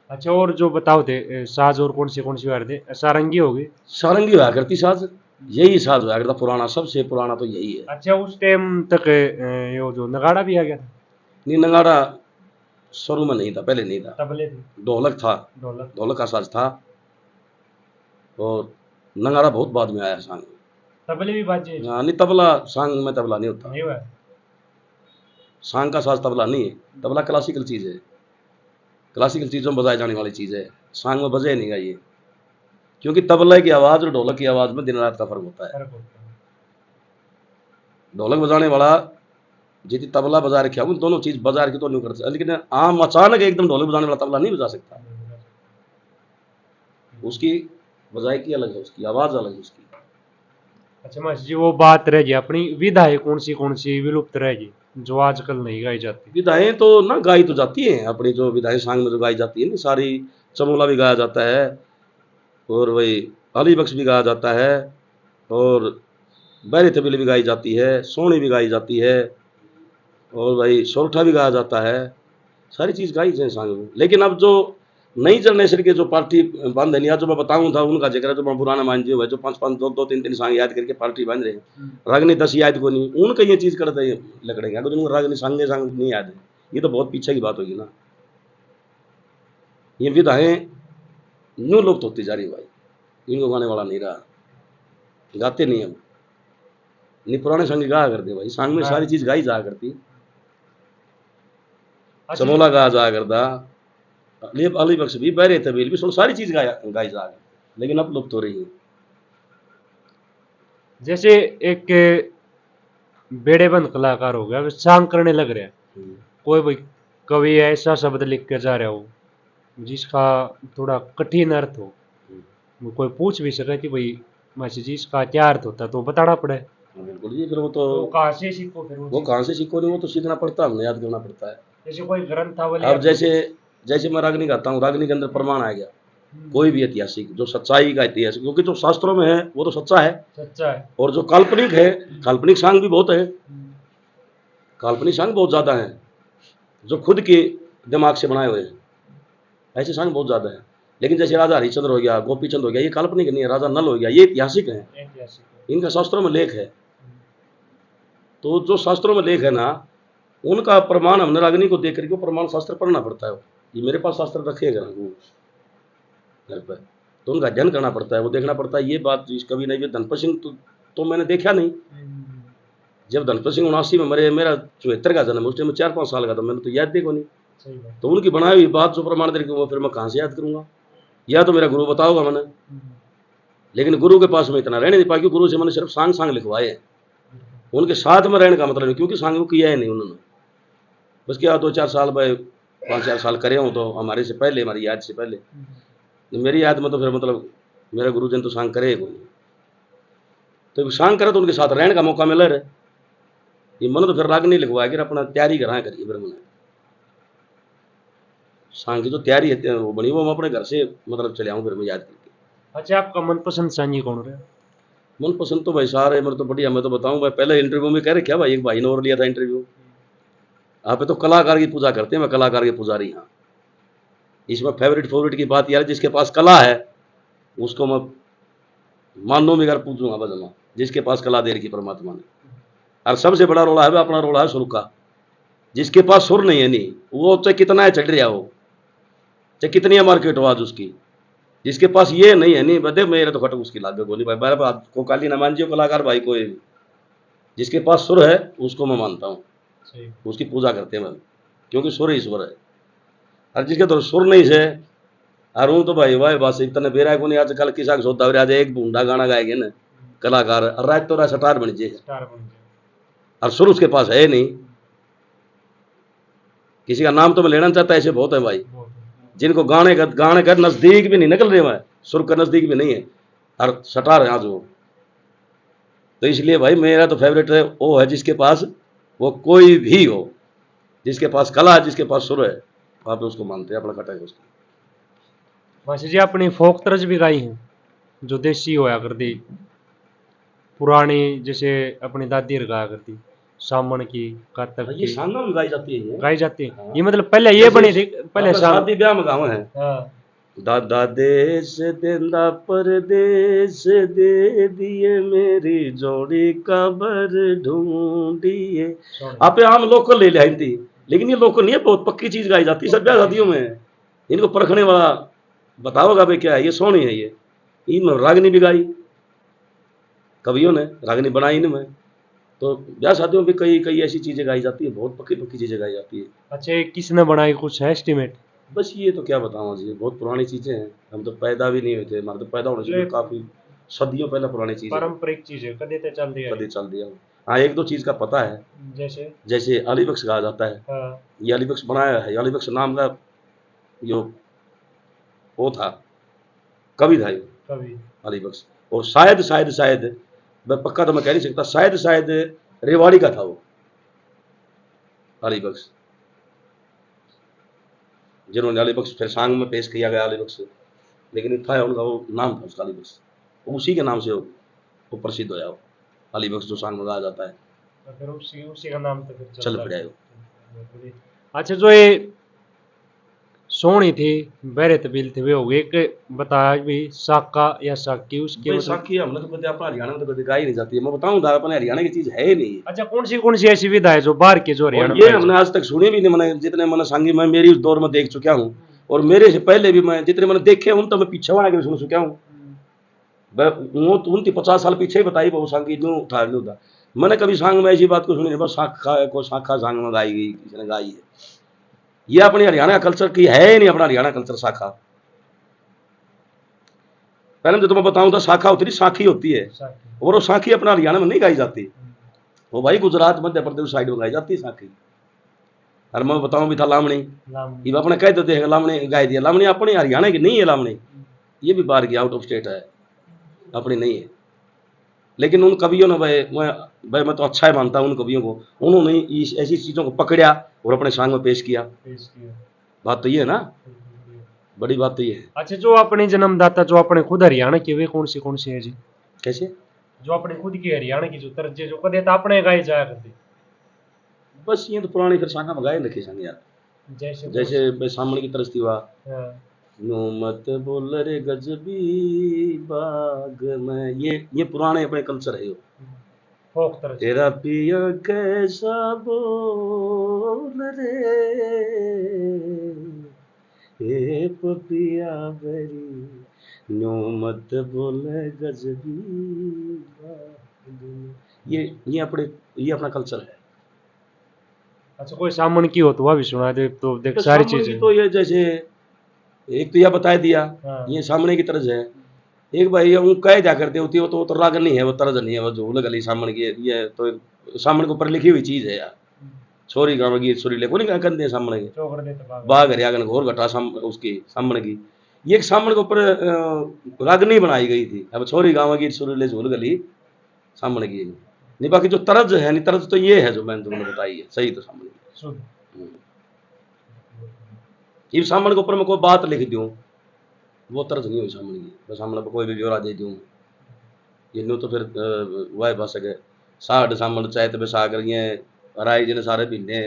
अच्छा, और जो बताओ थे साज और कौन सी वार थे? सारंगी होगी, सारंगी हुआ करती साज, यही साज हुआ करता पुराना, सबसे पुराना तो यही है। अच्छा, उस टाइम तक ये जो नगाड़ा भी आ गया था? नहीं नगाड़ा शुरू में नहीं था, पहले नहीं था, तबले थे, ढोलक था, ढोलक का साज था, और नगाड़ा बहुत बाद में आया सांग। तबले भी बाजे? नहीं तबला सांग में तबला नहीं होता, नहीं हुआ सांग का साज तबला नहीं है, तबला क्लासिकल चीज़ है, क्लासिकल चीज़ों में बजाए जाने वाली चीज़ है, सांग में बजे नहीं गाइए, क्योंकि तबला की आवाज़ और ढोलक की आवाज़ में दिन रात का फर्क होता है। ढोलक बजाने वाला जितनी तबला बजा रखा उन दोनों चीज़ बजा रखी तो नहीं कर सकता, लेकिन आम अचानक एकदम ढोलक बजाने वाला तबला नहीं बजा सकता, उसकी बजाई की अलग है, उसकी आवाज़ अलग है उसकी। अच्छा मासी जी, वो बात रहेगी अपनी विधाएं कौन सी विलुप्त रहेगी जो आजकल नहीं गाई जाती? विधाएं तो ना गाई तो जाती हैं अपनी, जो विधाएं सांग में जो गाई जाती है ना सारी, चमोला भी गाया जाता है, और वही अली बख्श भी गाया जाता है, और बैरी तबीली भी गाई जाती है, सोनी भी गाई जाती है, और भाई सोरठा भी गाया जाता है, सारी चीज गाई है सांग में। लेकिन अब जो नई जनरेशन के जो पार्टी बांध लिया, जो मैं बताऊं था उनका जिक्र जो मैं पुराना मान जो है, जो 5-5 2-2 3-3 सांग याद करके पार्टी बांध रहे हैं, रागनी 10 याद को नहीं, उनका ये चीज करते हैं लकड़ेंगे, अगर उनको रागनी सांगे सांग नहीं याद है, ये तो बहुत पीछे की बात होगी ना। ये विधाएं न्यू लुप्त होती जा रही भाई, इनको गाने वाला नहीं रहा, गाते नहीं अब, नहीं पुराने संग गाया करते भाई, सांग में सारी चीज गाई जा करती, चमोला गाया जा करता, अली बख्श भी बहरे तबील भी सारी चीज गाई जा, लेकिन अब लुप्त हो रही है। जैसे एक बेड़ेबंद कलाकार हो गया, वे सांग करने लग रहे हैं, कोई भी कवि ऐसा शब्द लिख के जा रहा हो जिसका थोड़ा कठिन अर्थ हो, कोई पूछ भी सके कि भाई मासी जी इसका क्या अर्थ होता है, तो बताना पड़े। बिल्कुल जी, फिर वो तो कहाँ से सीखो, फिर वो कहाँ से सीखो नहीं, वो तो सीखना पड़ता है, हमने याद करना पड़ता है। जैसे कोई ग्रंथावली, अब जैसे जैसे मैं रागनी गाता हूँ, रागनी के अंदर प्रमाण आ गया, कोई भी ऐतिहासिक जो सच्चाई का ऐतिहासिक, क्योंकि जो शास्त्रों में है वो तो सच्चा है, और जो काल्पनिक है, काल्पनिक सांग भी बहुत है, काल्पनिक सांग बहुत ज्यादा है, जो खुद के दिमाग से बनाए हुए हैं, ऐसे सांग बहुत ज्यादा है। लेकिन जैसे राजा हरिश्चंद्र हो गया, गोपी चंद हो गया, ये काल्पनिक नहीं है, राजा नल हो गया, ये ऐतिहासिक है, इनका शास्त्रों में लेख है। तो जो शास्त्रों में लेख है ना, उनका प्रमाण हमने रागनी को देख करके प्रमाण शास्त्र पढ़ना पड़ता है। ये मेरे पास शास्त्र रखेगा घर पर, तो उनका अध्ययन करना पड़ता है, वो देखना पड़ता है। ये बात कभी नहीं, धनपत सिंह तो मैंने देखा नहीं, जब धनपत सिंह 79 में मरे, मेरा 74 का जन्म, उस टाइम में 4-5 साल का था, मैंने तो याद देखो नहीं, तो उनकी बनाई हुई बात जो प्रमाण दे वो फिर मैं कहाँ से याद करूंगा, या तो मेरा गुरु बताओगा मैंने, लेकिन गुरु के पास में इतना रहने नहीं पाया, क्योंकि गुरु से मैंने सिर्फ सांग लिखवाए, उनके साथ में रहने का मतलब नहीं, क्योंकि सांग को किया है नहीं उन्होंने, बस क्या 2-4 साल भाई 5-4 साल करे हूँ, तो हमारे से पहले, हमारी याद से पहले, मेरी याद में तो फिर मतलब मेरा गुरुजन तो सांग करे कोई, तो सांग करे तो उनके साथ रहने का मौका मिला रहे, ये मन तो फिर रागनी लिखवाया कि अपना तैयारी करा करिए, फिर मैंने सांग की जो तैयारी है वो बनी, वो मैं अपने घर से मतलब चले आऊँ फिर मैं याद करके। अच्छा, आपका मनपसंद सांगी कौन रहा? मनपसंद तो भाई सारे मेरे तो बढ़िया, मैं तो बताऊँ भाई, पहले इंटरव्यू में कह रहे क्या भाई, एक भाई ने और लिया था इंटरव्यू, आप तो कलाकार की पूजा करते हैं, मैं कलाकार के पुजारी, हाँ, इसमें फेवरेट की बात यार, जिसके पास कला है उसको मैं मानो भी अगर पूछूंगा बदलना, जिसके पास कला दे रखी परमात्मा ने, और सबसे बड़ा रोला है अपना रोला है सुर का, जिसके पास सुर नहीं है नहीं, वो चाहे कितना है चढ़ रहा हो, चाहे कितनी है मार्केट हो आज उसकी, जिसके पास ये नहीं है नहीं बदे, मेरे तो खटक उसकी लागे गोली भाई, मेरे बात को काली ना मान जियो कलाकार भाई, कोई जिसके पास सुर है उसको मैं मानता हूँ, उसकी पूजा करते हैं मैं, क्योंकि सुर ही ईश्वर है, और जिसके तो सुर नहीं से और हूँ तो भाई वाह बस इतने बेरा को नहीं, आजकल किसा सोता आज एक बूंदा गाना गाएंगे ना कलाकार, रात तो स्टार बन जाए, और सुर उसके पास है नहीं, किसी का नाम तो मैं लेना चाहता, ऐसे बहुत है भाई, जिनको गाने का नजदीक भी नहीं निकल रहे हैं, सुर का नजदीक भी नहीं है, और सटार है आज वो, तो इसलिए भाई मेरा तो फेवरेट है वो है जिसके पास वो कोई भी हो, जिसके पास कला है, जिसके पास सुर है, आप उसको मानते हैं, अपना कटा है उसको। मासी जी अपनी फोक तरज भी गाई है, जो देसी होया करती पुरानी, जैसे अपनी दादी गाया करती, सामन की, कातक ये की, सांगों में गाई जाती है, गाई जाती है। हाँ। ये मतलब पहले ये बनी थी, पहले शादी ब्याह में गाँव है, हाँ। दादा देश देंदा परदेश दे दिए, मेरी जोड़ी कबर ढूंढिए, आप आम लोकल ले ली थी, लेकिन ये लोकल नहीं है, बहुत पक्की चीज गाई जाती है सब ब्याह शादियों में, इनको परखने वाला बताओगा भाई क्या है, ये सोनी है, ये इन रागनी भी गाई कवियों ने, रागनी बनाई इनमें, तो ब्याह शादियों में भी कई ऐसी चीजें गाई जाती है, बहुत पक्की चीजें गाई जाती है। अच्छा, किसने बनाई, कुछ है एस्टिमेट? बस ये तो क्या बताऊँ जी, बहुत पुरानी चीजें हैं, हम तो पैदा भी नहीं हुए थे, हमारे तो पैदा होने से काफी सदियों पहले पुरानी चीजें, पारंपरिक चीज है, कदे ते चल दिया, कभी चल दिया। हाँ, 1-2 चीज का पता है, जैसे अली बख्श कहा जाता है, हाँ। ये अली बख्श बनाया है, अली बख्श नाम का जो वो था कवि था, ये अली बख्श, और शायद मैं पक्का तो मैं कह नहीं सकता, शायद रेवाड़ी का था वो अली बख्श, जिन्होंने अली बख्श फिर सांग में पेश किया गया अली बख्श, लेकिन था उनका वो नाम था उसका अली बख्श, उसी के नाम से वो प्रसिद्ध होया वो अली बख्श, जो सांग में गाया जाता है, तो फिर उसी का नाम तो फिर चल पड़ा। अच्छा, जो ये सोनी थी, बेरे तबील थे, वे हो गए। एक बताया भी साका या साकी, उसके भाई मतलब साखी हमने तो कभी अपना हरियाणा में तो कभी गाई नहीं जाती है। मैं बताऊं था अपने हरियाणा की चीज है ही नहीं। अच्छा कौन सी ऐसी विधा है जो बाहर के जो हरियाणा और में ये पाई हमने जाती आज तक सुनी भी नहीं। मैंने जितने मैंने सांगी मैं मेरी उस दौर में देख चुका हूँ, और मेरे से पहले भी मैं जितने मैंने देखे उन तो मैं पीछे वहां के भी सुन चुका हूँ। वो तो उनकी 50 साल पीछे ही बताई वो सांगी न्यू था न्यू था। मैंने कभी सांग में ऐसी बात को सुनी नहीं, बस शाखा को शाखा सांग में गाई गई, किसी ने गाई है। ये अपनी हरियाणा कल्चर की है ही नहीं, अपना हरियाणा कल्चर शाखा। पहले जो तुम्हें बताऊं तो शाखा होती है, साखी होती है, साकी। और वो साखी अपना हरियाणा में नहीं गाई जाती। वो भाई गुजरात मध्य प्रदेश साइड में गाई जाती है साखी। और मैं बताऊं भी था लामणी, लामणी। ये अपने कह देते हैं लामणी गाय दिया, लामणी अपने हरियाणा की नहीं है लामणी, ये भी बाहर की आउट ऑफ स्टेट है, अपनी नहीं है। लेकिन उन कवियों ने मैं तो अच्छा ही मानता हूँ उन कवियों को, उन्होंने ऐसी चीज़ों को पकड़ा और अपने सांग में पेश किया। बात तो ये है ना, बड़ी बात तो ये है। अच्छा जो अपने जन्मदाता जो अपने खुद हरियाणा के, वे कौन सी है जी? कैसे? जो अपने खुद की हरियाणा की जो तर्ज जो कदे तो अपने गाए जाया करते, बस ये तो पुरानी फिर सांगा भगाए रखे संग यार। जैसे जैसे भाई सामने की तरस थी वाह, हाँ, नो मत बोल रे गजबी बाग में, ये पुराने अपने कल्चर है। फोक तर्ज। तेरा पिया कैसा बोल रे, ए पपिया बरी, नो मत बोले गजबी बाग में। ये अपने, ये अपना कल्चर है। अच्छा कोई सामन की हो तो वह भी सुना दे तो देख तो सारी सामने की चीजें। तो ये जैसे एक तो यह बता दिया, हाँ। ये सामने की तरज है। एक भाई ये वो कह जा करते होती है, वो तो राग नहीं है, वो तरज नहीं है, वो झूल गली सामने की ये तो सामने के ऊपर लिखी हुई चीज है यार। छोरी गाँव की छोरी ले को नहीं कर दे सामने के, चौकड़ देते बाघ हरियागन घोर घटा उसकी सामने की, ये एक सामने के ऊपर रागनी बनाई गई थी। अब छोरी गाँव की छोरी ले झूल गली सामने की नहीं, बाकी जो तरज है नहीं, तरज तो ये है जो मैंने तुमने बताई है, सही तो सामने की। ये सामने के ऊपर मैं कोई बात लिख दूं, वो तरज नहीं हुई सामने की, बस सामने पर कोई भी ब्यौरा दे दूं, ये न्यू तो फिर वह बस सके साठ सामने चाहे तो सागर ये राय जी ने सारे पीने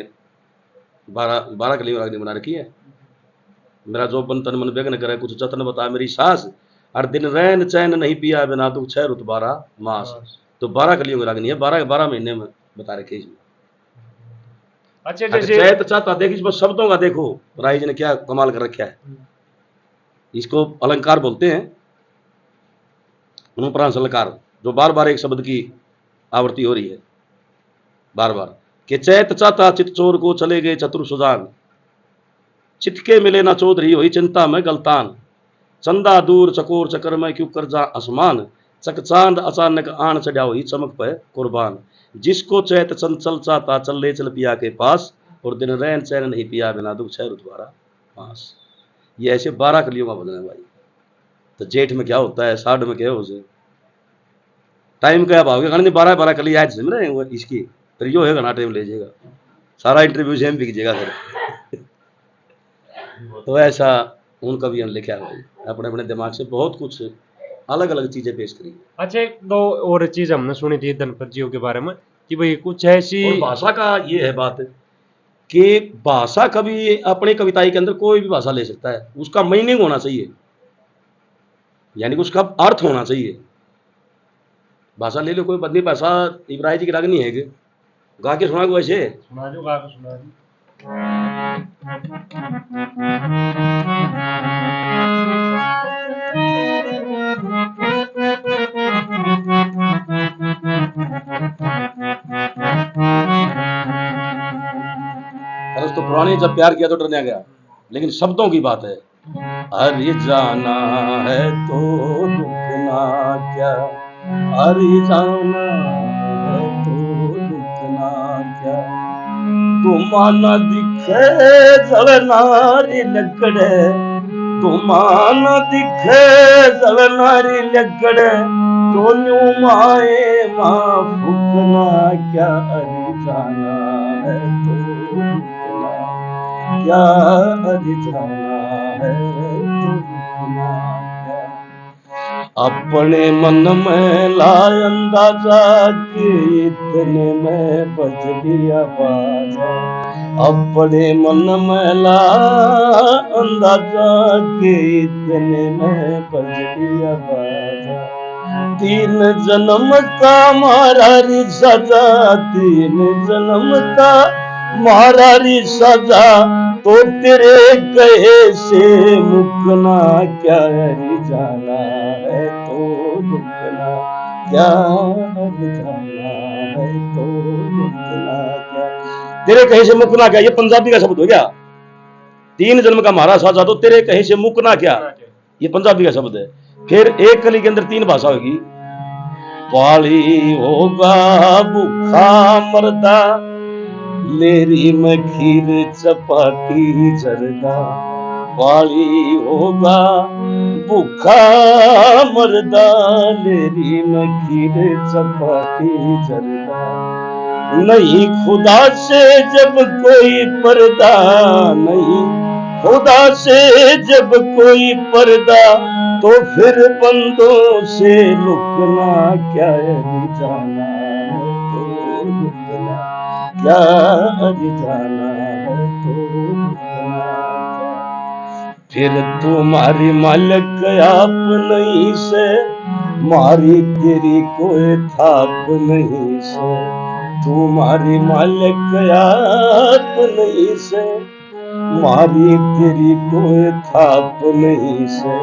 12 कलियों रागनी बना रखी है। मेरा जो बन तन मन बेगन करे कुछ जतन बता मेरी सास, और दिन रैन चैन नहीं पिया बिना तू 6 रुत 12 मास। तो 12 कलियों की रागनी है, 12 महीने में बता रखे इसमें। अच्छा अगर जैसे चाहे तो चाहता देख इसमें शब्दों का देखो राय जी ने क्या कमाल कर रखा है। इसको अलंकार बोलते हैं, अनुप्रांश अलंकार, जो बार बार एक शब्द की आवृत्ति हो रही है बार बार। कि चैत चाहता चित चोर को चले गए चतुर सुजान, चितके मिले ना चौधरी हुई चिंता में गलतान, चंदा दूर चकोर चक्कर में क्यों कर जा आसमान, चक चांद अचानक आन चढ़ा हुई चमक पे कुर्बान, जिसको चैत चंचल चाहता चल ले चल पिया के पास, और दिन रैन चैन नहीं पिया बिना दुख 6 रुत 12 मास। ये ऐसे 12 कलियों का भजन है भाई। तो जेठ में क्या होता है, साढ़ में क्या हो उसे टाइम क्या भाव के 12 कली आज समझ रहे हैं इसकी, फिर यो है घना टाइम ले जाएगा, सारा इंटरव्यू सेम बिक जाएगा फिर। तो ऐसा उन कवियों ने लिखा है भाई, अपने अपने दिमाग से बहुत कुछ अलग अलग चीजें पेश करी। अच्छा एक दो और चीज हमने सुनी थी धनपत जियों के बारे में कि भाई कुछ ऐसी और भाषा का ये है बात कि भाषा कभी अपनी कविताई के अंदर कोई भी भाषा ले सकता है, उसका मीनिंग होना चाहिए, यानी कि उसका अर्थ होना चाहिए। भाषा ले लो कोई बदली भाषा इब्राहिम जी की रागनी है कि गा के सुना को ऐसे सुना दो, गा के सुना दो। तरस तो पुराने जब प्यार किया तो डरने गया, लेकिन शब्दों की बात है। हरि जाना है तो रुकना क्या, हरि जाना है तो रुकना क्या, तुमाना दिखे जलनारी लकड़े, तुमाना दिखे जलनारी लकड़े, तो न्यू माए माँ फुकना क्या, हरि जाना है तो रुकना क्या, हरि जाना है तो रुकना क्या। अपने मन में लाए अंदाजा कि इतने में बज दिया बाजा। अपने मन में लाए अंदाजा कि इतने में बज दिया बाजा। 3 जन्म का मारा री सजा, 3 जन्म का मारा री सजा, तो तेरे कहे से मुकना क्या री जाना है तो रुकना क्या री जाना है तो रुकना क्या। तेरे कहे से मुकना क्या, ये पंजाबी का शब्द हो गया। 3 जन्म का मारा साजा, तो तेरे कहे से मुकना क्या, ये पंजाबी का शब्द है। फिर एक कली के अंदर 3 भाषा होगी। पाली होगा भूखा मरदा, मेरी में खीर चपाती जरदा। पाली होगा भूखा मरदा, मेरी में खीर चपाती जरदा। नहीं खुदा से जब कोई पर्दा, नहीं खुदा से जब कोई पर्दा, तो फिर बंदों से लुकना क्या री जाना है तो लुकना क्या री जाना है तो लुकना क्या। फिर तुम्हारी मालिक आप नहीं से, मारी तेरी कोई थाप नहीं से। तुम्हारी मालिक आप नहीं से, मारी तेरी कोई थाप नहीं से।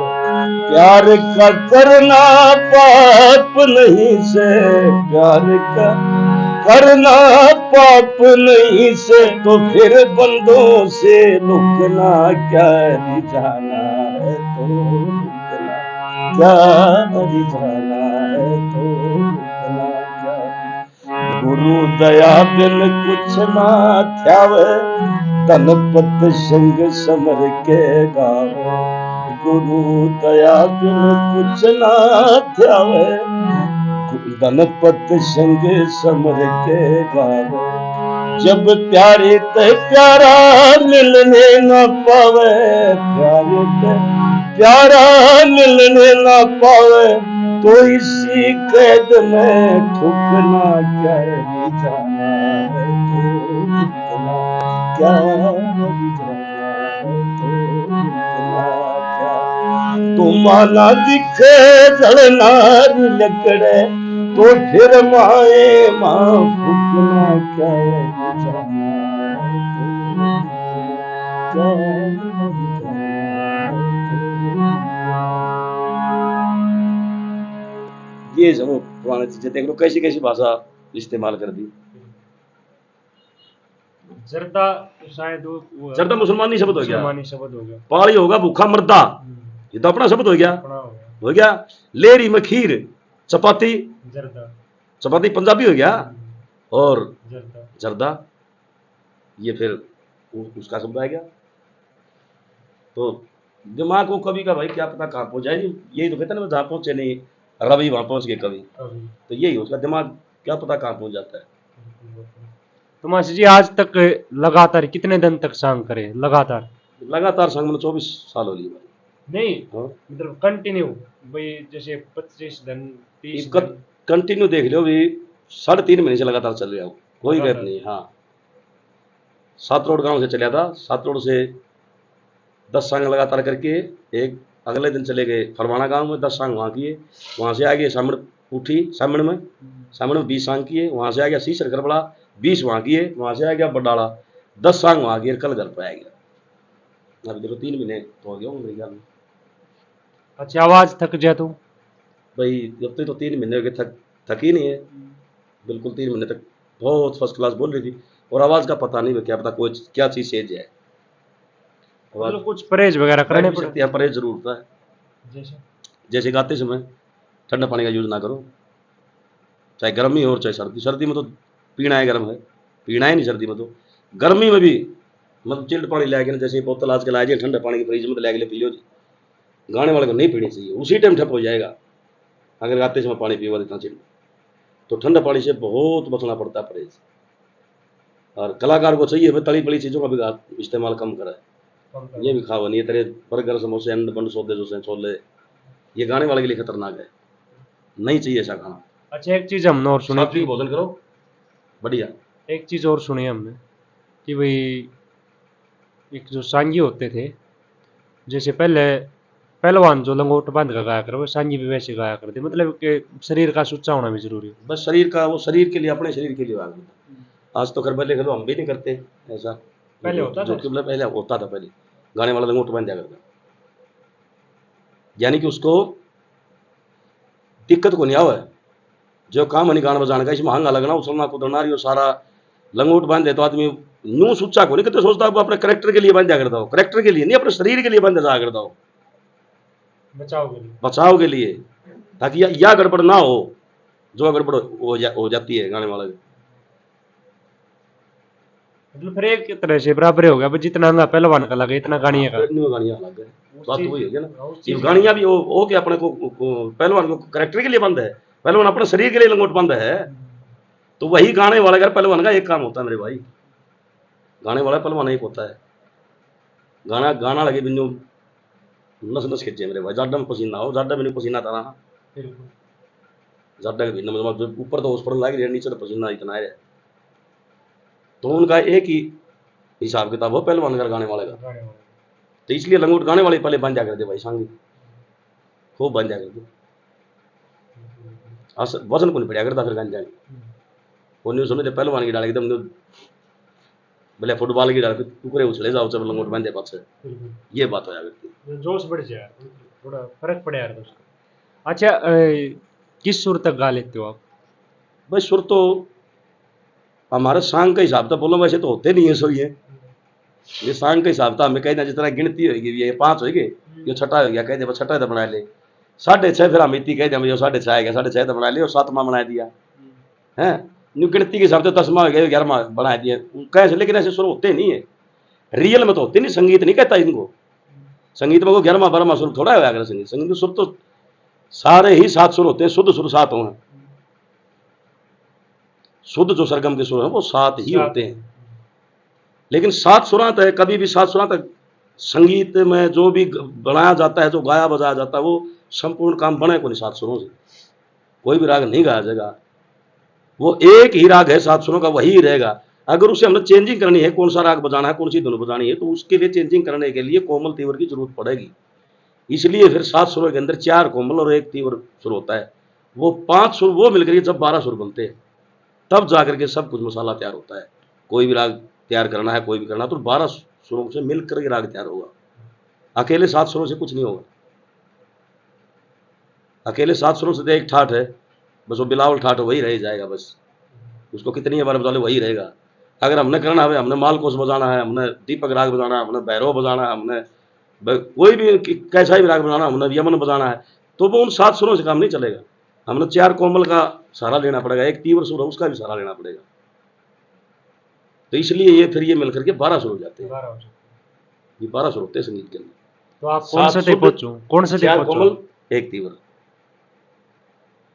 प्यार का करना पाप नहीं से, प्यार का करना पाप नहीं से, तो फिर बंदों से लुकना क्या री जाना है तो लुकना क्या री जाना है तो लुकना क्या। गुरु दया बिन कुछ ना थ्यावे, धनपत संग समर के गावे। गुरु दया बिन कुछ ना थ्यावे, धनपत संग समर के गावे। जब प्यारे ते प्यारा मिलने न पावे, प्यारे ते प्यारा मिलने न पावे, तो इसी कैद में ठुकना क्या री जाना है तो रुकना क्या री जाना है तो रुकना क्या। तुम्हारा दिखे जलना री लकड़े, तो फिर माए माँ फूकना क्या री जाना है तो रुकना क्या री जाना है तो रुकना। ये सब पुरानी चीजें देख लो कैसी कैसी भाषा इस्तेमाल कर दी। जर्दा तो शायद वो जर्दा मुसलमानी शब्द हो गया। मुसलमानी शब्द हो गया। पाली होगा भूखा मर्दा, ये तो अपना शब्द हो गया। अपना हो गया। हो गया। लेरी में खीर चपाती, जर्दा चपाती पंजाबी हो गया। और जर्दा जर्दा ये फिर उसका शब्द आ गया। तो दिमाग को कभी का भाई क्या पता कहाँ पहुंच जाए। यही तो कहते हैं ना, जहाँ पहुंचे नहीं रवि वहां पहुंच गए कवि। अभी तो यही उसका दिमाग क्या पता कहाँ पहुंच जाता है। तो मासी जी आज तक लगातार कितने दिन तक सांग करे लगातार? लगातार संग में 24 साल हो लिए भाई। नहीं हाँ। मतलब कंटिन्यू भाई, जैसे 25 दिन 30 इसका दिन कंटिन्यू देख लो भी 3.5 महीने से लगातार चल रहा हूँ, कोई गैप नहीं। हाँ, 7 रोड गांव से चला था, 7 रोड से 10 सांग लगातार करके एक अगले दिन चले गए फरवाना गांव में, 10 सांग वहाँ किए। वहाँ से आ गए सामण उठी, सामण में 20 सांग किए। वहाँ से आ गया सीसर करबड़ा, 20 वहाँ किए। वहाँ से आ गया बडाला, 10 सांग वहाँ किए। कल घर पर आ गया। अभी देखो 3 महीने तो हो गया हूँ मेरे ख्याल में। अच्छा आवाज थक जाए तो भाई जब तक तो 3 महीने हो गए थक ही नहीं है बिल्कुल। 3 महीने तक बहुत फर्स्ट क्लास बोल रही थी। और आवाज का पता नहीं, क्या पता कोई क्या चीज सेज है। मतलब कुछ परहेज वगैरह करने पड़ते हैं, परहेज जरूर होता है। जैसे गाते समय ठंडा पानी का यूज ना करो, चाहे गर्मी हो और चाहे सर्दी। सर्दी में तो पीना है, गर्म है पीना है नहीं। सर्दी में तो गर्मी में भी मतलब चिल्ड पानी ला के, जैसे बोतल आजकल आ जाए ठंडा पानी की फ्रिज में तो ला के पी लो जी। गाने वाले को नहीं पीनी चाहिए, उसी टाइम ठप हो जाएगा अगर गाते समय पानी पीवा इतना चिल्ड। तो ठंडा पानी से बहुत बचना पड़ता है, परहेज। और कलाकार को चाहिए तली पली चीज़ों का भी इस्तेमाल कम करे। ये भी खावा नहीं है तेरे बर्गर समोसे अंड बंड सौदे जो से छोले ये गाने वाले के लिए खतरनाक है, नहीं चाहिए ऐसा खाना। अच्छा एक चीज हमने और सुनी सात्विक थी, भोजन करो, बढ़िया। एक चीज और सुनी हमने कि भाई एक जो सांगी होते थे, जैसे पहले पहलवान जो लंगोट बांध कर गाया कर वो सांगी भी वैसे गाया करते, मतलब कि शरीर का सुच्चा होना भी जरूरी है। बस शरीर का, वो शरीर के लिए, अपने शरीर के लिए भाग। आज तो खैर पहले खेलो हम भी नहीं करते ऐसा, पहले होता था जो पहले होता था, पहले गाने वाला लंगोट बांध जाया करता, यानी कि उसको दिक्कत को नहीं आवा है। जो काम नहीं गाना बजाने का, इसमें हंगा लगना, उछलना कूदना, और सारा लंगोट बांध दे तो आदमी यूं सुच्चा को नहीं कहते, सोचता वो अपने करेक्टर के लिए बांध जाया करता हो, करेक्टर के लिए नहीं, अपने शरीर के लिए बांध जाया करता हो, बचाव के लिए। बचाव के लिए, ताकि या गड़बड़ ना हो, जो गड़बड़ हो जाती है गाने वाले। मतलब फिर एक तरह से बराबर हो गया, अब जितना हंगा पहलवान का लगे इतना गाड़िया का। गाड़ियाँ अलग है, बात तो वही हो गया ना। उस ये चीज गाड़ियाँ भी हो के अपने को पहलवान को करेक्टर के लिए बंद है, पहलवान अपने शरीर के लिए लंगोट बंद है, तो वही गाने वाले अगर पहलवान का एक काम होता है मेरे भाई, गाने वाला पहलवान एक होता है, गाना गाना लगे बिन्नू नस नस खिंचे मेरे भाई, जाडा में पसीना हो, जाडा में नहीं पसीना था ना, बिल्कुल। जाडा के बिन्नू मतलब ऊपर तो हॉस्पिटल लाग रहा है, नीचे तो पसीना इतना है, तो उनका एक ही हिसाब किताब हो पहलवान का गाने वाले का, तो इसलिए लंगोट गाने वाले पहले बन जा करते भाई, सांगी खूब बन जा करते, वजन को नहीं पड़ा करता फिर गाने जाने, वो न्यूज समझते पहलवान की डाल एकदम बोले फुटबॉल की डाल टुकड़े उछले जाओ सब लंगोट बांधे पास, ये बात हो जाती, जोश बढ़ जाए, थोड़ा फर्क पड़े यार दोस्त। अच्छा किस सुर तक गा लेते हो आप? भाई सुर तो हमारे सांग का हिसाब था, बोलो वैसे तो होते नहीं है सुर, ये सांग का हिसाब था, हमें कहना जितना गिनती होगी, ये 5 हो गए, ये छठा हो गया, कह दे छठा तो बना ले, 6.5 फिर हम इतनी कह दे 6.5 आ गया, 6.5 तो बना ले, और 7वां बना दिया है, न्यू गिनती के हिसाब से 10वां हो गया, 11वां बना दिया कैसे, लेकिन ऐसे सुर होते नहीं है, रियल में तो होते नहीं, संगीत नहीं कहता इनको, संगीत में को 11वां 12वां सुर थोड़ा होया करे, संगीत में सुर तो सारे ही 7 सुर होते हैं, शुद्ध सुर 7 हों, शुद्ध जो सरगम के सुर हैं वो 7 ही होते हैं, लेकिन 7 सुरां तक, कभी भी 7 सुरां तक संगीत में जो भी बनाया जाता है, जो गाया बजाया जाता है, वो संपूर्ण काम बने को नहीं 7 सुरों से, कोई भी राग नहीं गाया जाएगा, वो एक ही राग है 7 सुरों का, वही रहेगा। अगर उसे हमने चेंजिंग करनी है, कौन सा राग बजाना है, कौन सी धुन बजानी है, तो उसके लिए चेंजिंग करने के लिए कोमल तीवर की जरूरत पड़ेगी, इसलिए फिर 7 सुरों के अंदर 4 कोमल और 1 तीवर सुर होता है, वो 5 सुर वो मिलकर जब 12 सुर बनते हैं, तब जाकर के सब कुछ मसाला तैयार होता है, कोई भी राग तैयार करना है, कोई भी करना तो 12 सुरों से मिलकर के राग तैयार होगा, अकेले 7 सुरों से कुछ नहीं होगा, अकेले 7 सुरों से तो एक ठाठ है, बस वो बिलावल ठाठ वही रह जाएगा, बस उसको कितनी बार बजा लो वही रहेगा। अगर हमने करना है, हमने मालकोस बजाना है, हमने दीपक राग बजाना है, हमने भैरव बजाना है, हमने कोई भी कैसा भी राग बजाना, हमने यमन बजाना है, तो वो उन 7 सुरों से काम नहीं चलेगा, हमने 4 कोमल का सहारा लेना पड़ेगा, 1 तीव्र सुर है उसका भी सहारा लेना पड़ेगा, तो इसलिए ये फिर ये मिलकर के 12 सुर हो जाते हैं, ये 12 सुर होते हैं संगीत के अंदर। तो आप कौन से थे पहुंचो, कौन से थे 4 पहुंचो? कोमल 1 तीव्र।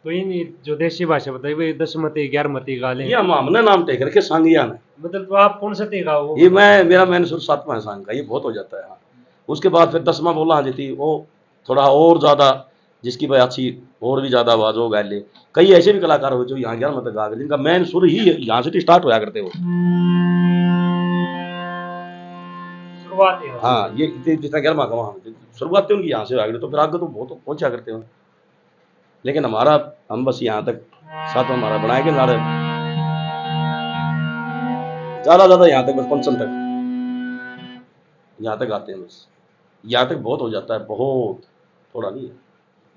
तो इन जो देसी भाषा बताई भाई 10मती 11मती गा ले, ये हमने नाम टेक रखे सांगिया में, मतलब तो आप कौन से थे गाओ वो? ये मेरा मैंने सुर 7वां है सांग का, ये बहुत हो जाता है। हाँ, उसके बाद फिर 10वां बोला हाँ जी, वो थोड़ा और ज़्यादा, जिसकी भाई अच्छी और भी ज़्यादा आवाज़ हो गा ले, कई ऐसे भी कलाकार हो जो यहाँ 11 तक गा गए, जिनका मेन सुर ही यहाँ से स्टार्ट होया करते हो। शुरुआत है। हाँ, ये जितना 11वां का वहाँ शुरुआत उनकी यहाँ से होया करते, तो फिर आगे तो बहुत पहुँचा करते हो, लेकिन हमारा हम बस यहाँ तक 7वां हमारा बनाए के नारे ज़्यादा यहाँ तक, बस पंचम तक यहाँ तक आते हैं, बस यहाँ तक बहुत हो जाता है, बहुत थोड़ा नहीं है।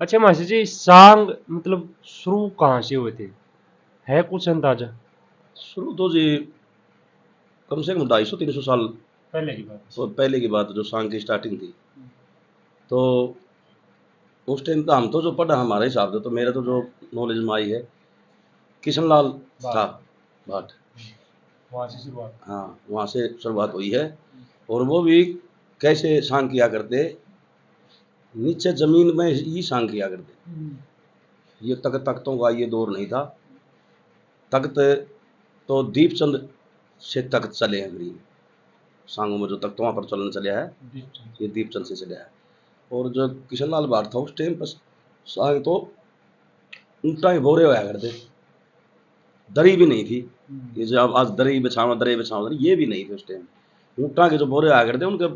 अच्छा मासी जी सांग मतलब शुरू कहाँ से हुए थे, है कुछ अंदाजा? शुरू तो जी कम से कम 250-300 साल पहले की बात। तो पहले की बात, जो सांग की स्टार्टिंग थी, तो उस टाइम तो हम तो जो पढ़ा हमारे हिसाब से, तो मेरे तो जो नॉलेज में आई है, किशनलाल था भाट, वहाँ से शुरुआत। हाँ वहाँ से शुरुआत हुई है, और वो भी कैसे सांग किया करते, नीचे जमीन में ही सांग किया करते, ये तख्तों का ये दौर नहीं था, तख्त तो दीपचंद से तख्त चले हैं मेरी सांगों में, जो तख्तों पर चलन चले है ये दीपचंद से चले है, और जो किशनलाल भाट था उस टाइम पर साग तो ऊँटा ही बोरे होया करते, दरी भी नहीं थी। ये जो अब आज दरी बिछाओ ये भी नहीं थे उस टाइम। ऊँटा के जो बोरे आया करते उनके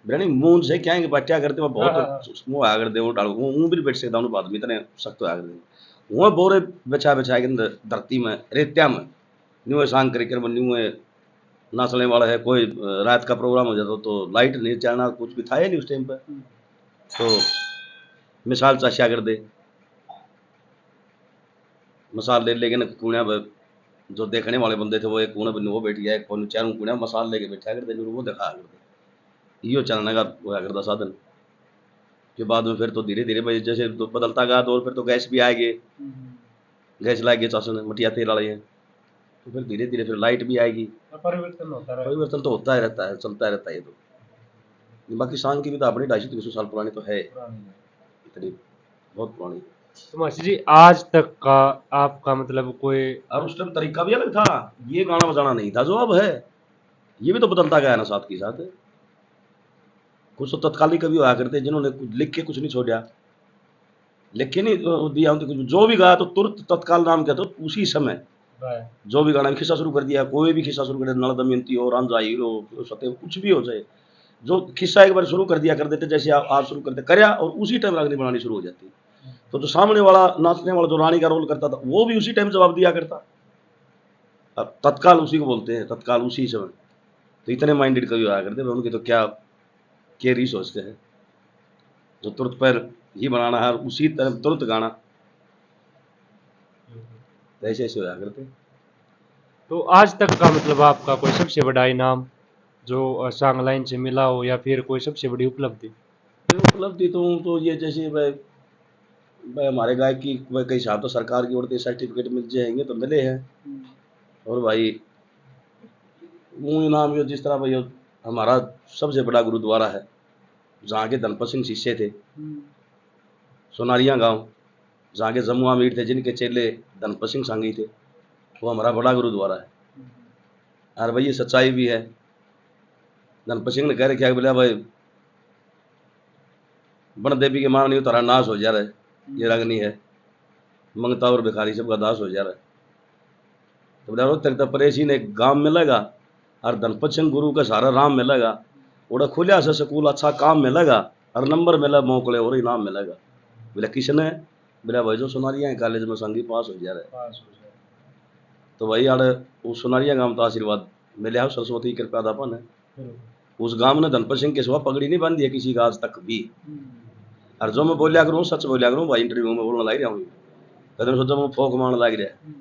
ब्रणी मून से क्या है बच्चा करते वो बहुत मुँह आया करते वो डाल वो भी बैठ सकता हूँ बाद में इतने सख्त आया करते वो बोरे बिछा बिछा के अंदर धरती में रेत्या में न्यू सांग करके न्यू नाचने वाला है। कोई रात का प्रोग्राम हो जाता तो लाइट नहीं चलना कुछ भी था ही नहीं उस टाइम पर। तो मिसाल चाशा कर दे मसाल ले लेके ना कुणिया जो देखने वाले बंदे थे वो एक कोने बन वो बैठ गया एक कोने चारों कुणिया मसाल लेके बैठा करते वो दिखा करते यो चलने का होया करता साधन। के बाद में फिर तो धीरे धीरे भाई जैसे तो बदलता गया दौर फिर तो गैस भी आएगी, गैस लाएगी चासन मटिया तेल वाले हैं तो फिर धीरे धीरे फिर लाइट भी आएगी। परिवर्तन तो होता ही रहता है चलता रहता है। ये तो बाकी सांग की भी तो अपनी 250-300 साल पुरानी तो है इतनी बहुत पुरानी। तो मास्टर जी आज तक का आपका मतलब कोई और उस टाइम तरीका भी अलग था, ये गाना बजाना नहीं था जो अब है। ये भी तो बदलता गया ना साथ के साथ। कुछ तो तत्कालिक कवि हुआ करते जिन्होंने लिख के कुछ नहीं छोड़ा, लिख के नहीं दिया उनके कुछ जो भी गाया तो तुरंत तत्काल नाम क्या तो उसी समय जो भी गाना खिस्सा शुरू कर दिया। कोई भी खिस्सा शुरू कर दिया नल दमयंती हो रांझा हीरो सत्य कुछ भी हो जाए जो खिस्सा एक बार शुरू कर दिया कर देते जैसे आप शुरू करते करया और उसी टाइम रागनी बनानी शुरू हो जाती। तो जो सामने वाला नाचने वाला जो रानी का रोल करता था वो भी उसी टाइम जवाब दिया करता। अब तत्काल उसी को बोलते हैं तत्काल उसी समय। तो इतने माइंडेड कवि आया करते उनके तो क्या केरी सोचते हैं जो तुरंत पर ही बनाना है उसी तरह तुरंत गाना ऐसे ऐसे होया करते। तो आज तक का मतलब आपका कोई सबसे बड़ा इनाम जो सांग लाइन से मिला हो या फिर कोई सबसे बड़ी उपलब्धि? उपलब्धि तो ये जैसे भाई हमारे गायक की कई साहब तो सरकार की ओर से सर्टिफिकेट मिल जाएंगे तो मिले हैं। और भाई वो इनाम यो जिस तरह भाई हमारा सबसे बड़ा गुरुद्वारा है जहाँ के धनपत सिंह शिष्य थे सोनारिया गांव जहाँ के जमुआ मीर थे जिनके चेले धनपत सिंह सांगी थे वो हमारा बड़ा गुरुद्वारा है। और भाई ये सच्चाई भी है। धनपत सिंह ने कह रखे बोला भाई बन देवी के मान नहीं तारा नाश हो जा रहा है ये रगनी है मंगता और भिखारी सबका दास हो जा रहा है। तो बोला रोज तक परेशी ने गांव मिलेगा और धनपत सिंह गुरु का सारा राम मिलेगा उड़ा खुलिया से स्कूल अच्छा काम मिलेगा और नंबर मिला मोकले और इनाम मिलेगा। बोला किसने बोला भाई जो सोनारिया कॉलेज में संगी पास हो जा रहा है। तो भाई यार उस सोनारिया गांव तो आशीर्वाद मिले सरस्वती कृपा दापन है। उस गांव ने धनपत सिंह के सिवा पगड़ी नहीं बांधी है किसी का आज तक भी। और जो मैं बोलिया करूँ सच बोलिया करूँ भाई इंटरव्यू में बोलना लग रहा हूँ कदम सोचा मैं फोक मान लग रहा है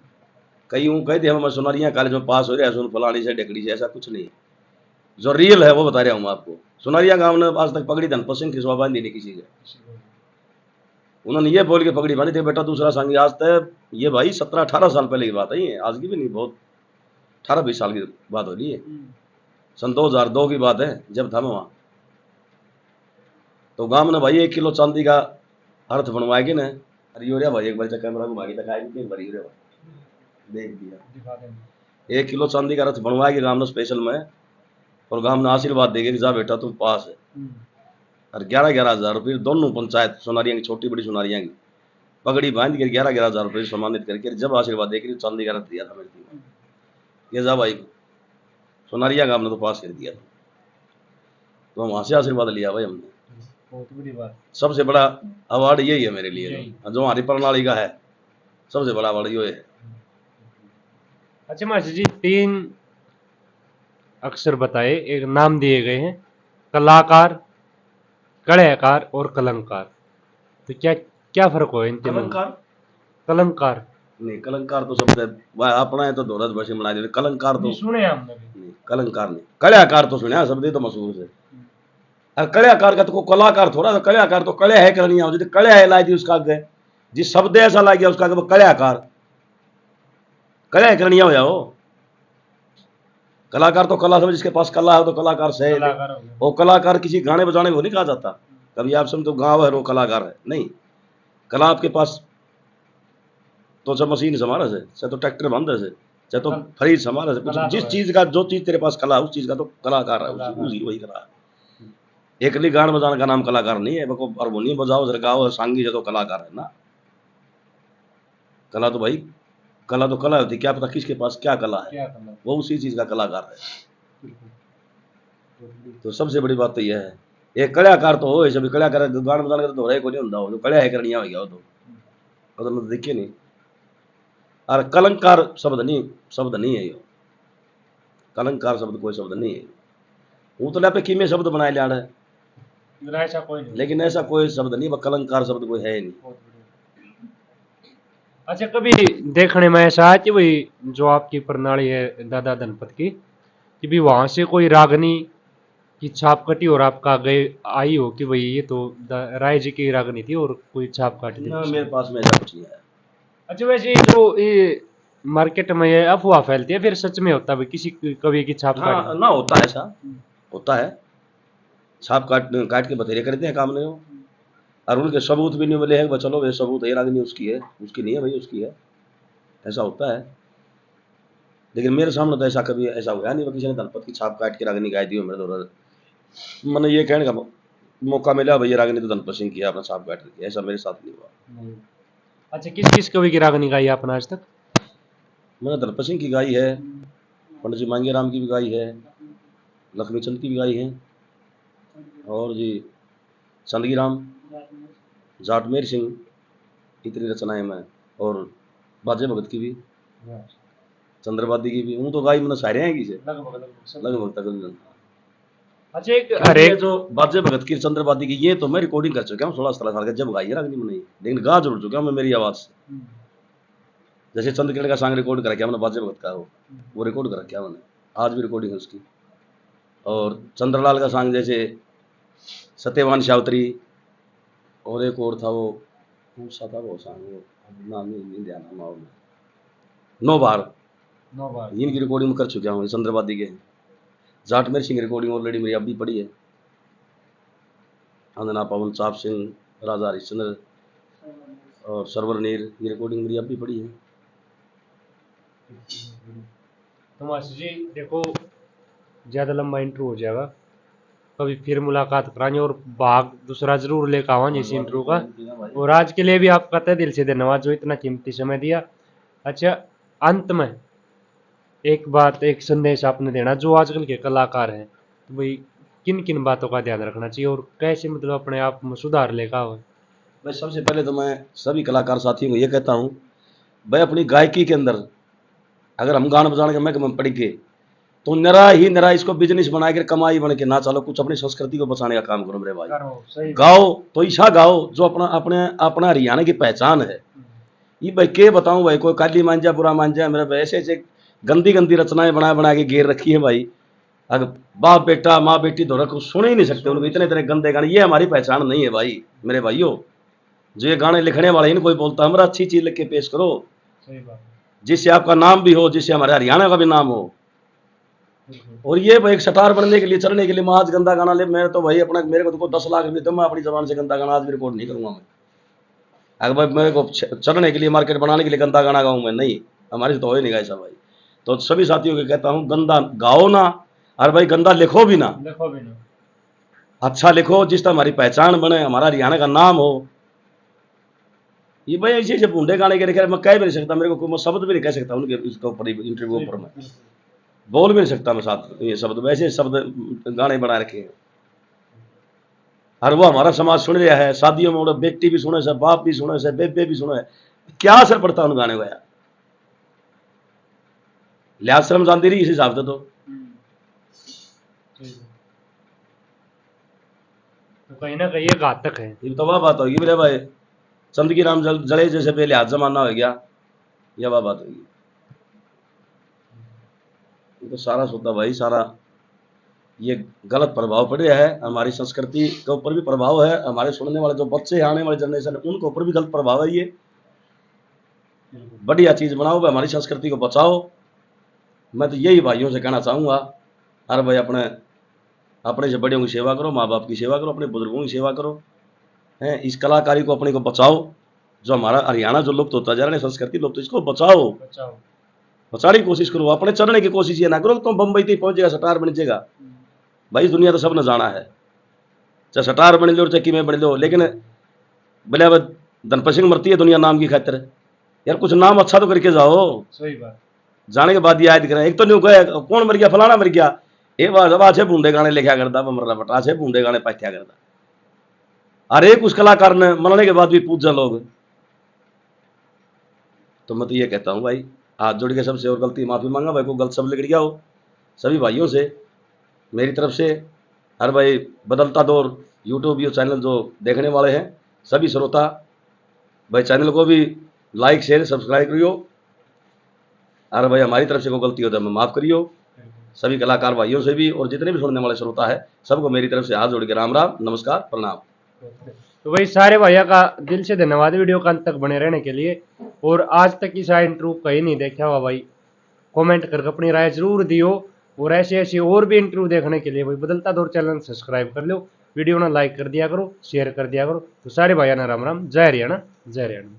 कई हूँ कह दिया मैं सोनारिया कॉलेज में पास हो रहा है सुन फलानी से ढकड़ी से ऐसा कुछ नहीं जो रियल है वो बता रहा हूँ आपको। सोनारिया गांव ने आज तक पगड़ी धनपत सिंह की सिवा बांधी नहीं किसी के। उन्होंने ये बोल के पगड़ी बांधी थी बेटा दूसरा संगी आज तक ये भाई 17-18 साल पहले की बात है ये आज की भी नहीं बहुत 18-20 साल की बात हो रही है। सन 2002 की बात है जब था मैं वहाँ। तो गांव ने भाई 1 किलो चांदी का अर्थ बनवाएगी ना अरे यो भाई एक बार कैमरा घुमा के दिखाएगी भरी देख दिया 1 किलो चांदी का रथ बनवाएगी गांव ने स्पेशल में और गांव ने आशीर्वाद देगी कि जा बेटा तुम पास है। और 11,000 रुपये दोनों पंचायत सोनारिया की छोटी बड़ी सोनारिया की पगड़ी बांध कर 11,000 रुपये सम्मानित करके जब आशीर्वाद देकर चांदी का रथ दिया था मेरे ये जा भाई सोनारिया गांव ने तो पास कर दिया था। तो हम वहाँ से आशीर्वाद लिया भाई हमने बहुत बड़ी बात। सबसे बड़ा अवार्ड यही है मेरे लिए जो हमारी प्रणाली का है सबसे बड़ा अवार्ड ये है। अच्छा मास्टर जी 3 अक्षर बताए एक नाम दिए गए हैं कलाकार कलाकार और कलंकार तो क्या क्या फर्क हो इन तीनों? कलंकार नहीं कलंकार तो सबसे अपना है तो दौलत बशी बना दे कलंकार तो सुने हमने नहीं कलंकार नहीं कलाकार तो सुने शब्द तो मशहूर है। और कलाकार का तो कोई कलाकार थोड़ा कलाकार तो कला है करनी है कला है लाई दी उसका आगे जिस शब्द ऐसा ला गया उसका कलाकार कला करनी हो जाओ। कलाकार तो कला सब जिसके पास कला है तो कलाकार से वो कलाकार किसी गाने बजाने को नहीं कहा जाता। कभी आप समझो गाँव है वो कलाकार है नहीं कला आपके पास तो सब मशीन संभाला से चाहे तो ट्रैक्टर बंद है चाहे तो फ्रिज संभाला से कुछ जिस चीज का जो चीज तेरे पास कला है उस चीज का तो कलाकार है उसी वही कला है। एकली गान बजाने का नाम कलाकार नहीं है। वो हारमोनियम बजाओ, गाओ, सांगी है तो कलाकार है ना। कला तो भाई, कला तो कला होती है, क्या पता किसके पास क्या कला है, वो उसी चीज का कलाकार है। तो सबसे बड़ी बात तो यह है, एक कलाकार तो हो, सभी कलाकार गान बजाने का तो रहे को नहीं होता, जो कला है करनिया हो गया तो मतलब देखिए नहीं। और कलंकार शब्द नहीं है, यो कलंकार शब्द कोई शब्द नहीं है। वो तो पे किमे शब्द बनाए लिया है, ऐसा कोई नहीं, लेकिन ऐसा कोई शब्द नहीं, कलंकार शब्द कोई है नहीं। अच्छा, कभी देखने में ऐसा है कि भाई जो आपकी प्रणाली है दादा धनपत की, कि भी वहां से कोई रागनी की छाप कटी और आपका गए आई हो कि भाई ये तो राय जी की रागनी थी और कोई छाप काट दी? ना, मेरे पास में ऐसा कुछ नहीं है। अच्छा, वैसे जो ये मार्केट में ये अफवाह फैलती है, फिर सच में होता है भाई किसी कवि की छाप काट हाँ ना, होता है, ऐसा होता है, छाप काट काट के बतेरे करते हैं काम नहीं हो, और उनके सबूत भी नहीं मिले हैं। चलो वे सबूत है, रागनी उसकी है, उसकी नहीं है भाई, उसकी है, ऐसा होता है। लेकिन मेरे सामने तो ऐसा कभी ऐसा हुआ नहीं, किसी ने धनपत की छाप काट के रागनी गाई दी हो मेरे तो। मैंने ये कहने का मौका मिला भैया रागनी तो धनपत सिंह की है, अपना छाप काट के, ऐसा मेरे साथ नहीं हुआ। अच्छा, किस किस कवि की रागनी गाई आपने आज तक? मैंने धनपत सिंह की गाई है, पंडित जी मांगे राम की भी गाई है, लक्ष्मी चंद की भी गाई है, और जी चंदगी राम, जाटमेर सिंह, इतनी रचनाएं मैं, और बाजे भगत की भी, चंद्रवादी की भी, हूँ तो गाई मैंने सारे हैं की से लगभग तक। अच्छा, एक हरेक जो बाजे भगत की, चंद्रवादी की, ये तो मैं रिकॉर्डिंग कर चुका हूँ 16-17 साल का, जब गाई है रागनी मैंने, लेकिन गा जरूर चुका हूँ मैं मेरी आवाज से। जैसे चंद्रकिरण का सॉन्ग रिकॉर्ड करा क्या मैंने, बाजे भगत का वो रिकॉर्ड करा क्या मैंने, आज भी रिकॉर्डिंग है उसकी। और चंद्रलाल का सॉन्ग, जैसे सत्यवान शावत्री, और एक और था वो कौन सा था वो सॉन्ग, वो नाम नहीं ध्यान है, नौ बार इनकी रिकॉर्डिंग में कर चुका हूँ, चंद्रवादी के। जाटमेर सिंह रिकॉर्डिंग ऑलरेडी मेरी अभी पड़ी है, अंजना पवन, चाप सिंह, राजा हरिश्चंद्र और सरवर नीर, ये रिकॉर्डिंग मेरी अभी पड़ी है। तो मास्टर जी देखो, ज़्यादा लंबा इंटरव्यू हो जाएगा, कभी फिर मुलाकात कराएंगे और भाग दूसरा जरूर लेकर आवाएंगे इस इंटरव्यू का। और आज के लिए भी आपका तहे दिल से धन्यवाद जो इतना कीमती समय दिया। अच्छा, अंत में एक बात, एक संदेश आपने देना जो आजकल के कलाकार हैं, तो भाई किन किन बातों का ध्यान रखना चाहिए और कैसे मतलब अपने आप में सुधार लेगा हो? भाई सबसे पहले तो मैं सभी कलाकार साथियों को ये कहता हूँ, भाई अपनी गायकी के अंदर अगर हम गाना बजाने के महकमे में पड़ गए तो निरा इसको बिजनेस बना के कमाई बन के ना चलो, कुछ अपनी संस्कृति को बचाने का काम करो मेरे भाई। गाओ तो ईशा गाओ जो अपना अपने अपना हरियाणा की पहचान है। ये भाई के बताऊं भाई, कोई काली मांझा बुरा मांझा मेरे भाई, ऐसे ऐसे गंदी गंदी रचनाएं बना के घेर रखी है भाई। अगर बाप बेटा माँ बेटी धोरा को सुन ही नहीं सकते उनको, इतने इतने गंदे गाने, ये हमारी पहचान नहीं है भाई मेरे भाइयों। जो ये गाने लिखने वाले इन कोई बोलता हमारा अच्छी चीज लिख के पेश करो, जिससे आपका नाम भी हो, जिससे हमारे हरियाणा का भी नाम हो। और ये भाई एक स्टार बनने के लिए, चलने के लिए मैं आज गंदा गाना ले, मैं तो भाई अपना, मेरे को तो 10 लाख रुपये, तो मैं अपनी जबान से गंदा गाना आज भी रिकॉर्ड नहीं करूंगा मैं। अगर भाई मेरे को चलने के लिए, मार्केट बनाने के लिए गंदा गाना गाऊं मैं, नहीं, हमारी तो हो ही नहीं गाया भाई। तो सभी साथियों को कहता हूँ, गंदा गाओ ना, और भाई गंदा लिखो भी ना, अच्छा लिखो जिससे हमारी पहचान बने, हमारा हरियाणा का नाम हो। ये भाई ऐसे ऐसे भूडे गाने के लिखे मैं कह भी नहीं सकता, मेरे को मैं शब्द भी नहीं कह सकता उनके इसके ऊपर, इंटरव्यू ऊपर में बोल भी नहीं सकता मैं साथ ये शब्द, वैसे शब्द गाने बना रखे हैं। और वो हमारा समाज सुन रहा है, शादियों में बेटी भी सुने से, बाप भी सुने से, बेबे भी सुने, क्या असर पड़ता उन गाने का यार। लिहाज शर्म जानती रही इस हिसाब से तो कहीं ना कहीं ये घातक है। ये तो वह बात होगी मेरे भाई, चंद की राम जड़े जैसे पहले हाथ जमाना हो गया, यह वह बात होगी। तो सारा सोता भाई, सारा ये गलत प्रभाव पड़ रहा है, हमारी संस्कृति के ऊपर भी प्रभाव है, हमारे सुनने वाले जो बच्चे आने वाले जनरेशन उनके ऊपर भी गलत प्रभाव है। ये बढ़िया चीज बनाओ भाई, हमारी संस्कृति को बचाओ। मैं तो यही भाइयों से कहना चाहूँगा, अरे भाई अपने से बड़ियों की सेवा करो, माँ बाप की सेवा करो, अपने बुजुर्गों की सेवा करो, हैं, इस कलाकारी को अपने को बचाओ। जो हमारा हरियाणा जो लुप्त होता जा रहा है, संस्कृति लुप्त, इसको बचाओ, बचाने की कोशिश करो, अपने चढ़ने की कोशिश ये ना करो तुम बम्बई तक पहुंचेगा स्टार बन जाएगा। भाई दुनिया तो सब ने जाना है, चाहे सटार बन लो चाहे किमें बन लो, लेकिन बोले अब धनपत सिंह मरती है दुनिया नाम की खातिर, यार कुछ नाम अच्छा तो करके जाओ। सही बात। जाने के बाद याद करें, एक तो नहीं कहे कौन मर गया फलाना मर गया, ये बात अच्छे भूडे गाने लिखा करता मरना बटा, अच्छे भूडे गाने पाथ्या करता, और एक उस कलाकार ने मरने के बाद भी पूजा लोग। तो मैं तो ये कहता हूँ भाई, हाथ जोड़ के सबसे और गलती माफ़ी मांगा भाई, को गलत सब लिख गया हो सभी भाइयों से मेरी तरफ से। हर भाई बदलता दौर यूट्यूब ये चैनल जो देखने वाले हैं सभी श्रोता भाई, चैनल को भी लाइक शेयर सब्सक्राइब करियो। अरे भाई हमारी तरफ से कोई गलती हो तो हमें माफ़ करियो, सभी कलाकार भाइयों से भी, और जितने भी सुनने वाले श्रोता है सबको मेरी तरफ से हाथ जोड़ के राम राम नमस्कार प्रणाम। तो भाई सारे भैया का दिल से धन्यवाद वीडियो का अंत तक बने रहने के लिए। और आज तक इस इंटरव्यू कहीं नहीं देखा हुआ भाई, कमेंट करके अपनी राय जरूर दियो। और ऐसे ऐसे और भी इंटरव्यू देखने के लिए भाई बदलता दौर चैनल सब्सक्राइब कर लो, वीडियो ना लाइक कर दिया करो, शेयर कर दिया करो। तो सारे भैया ना राम राम, जय हरियाणा जय हरियाणा।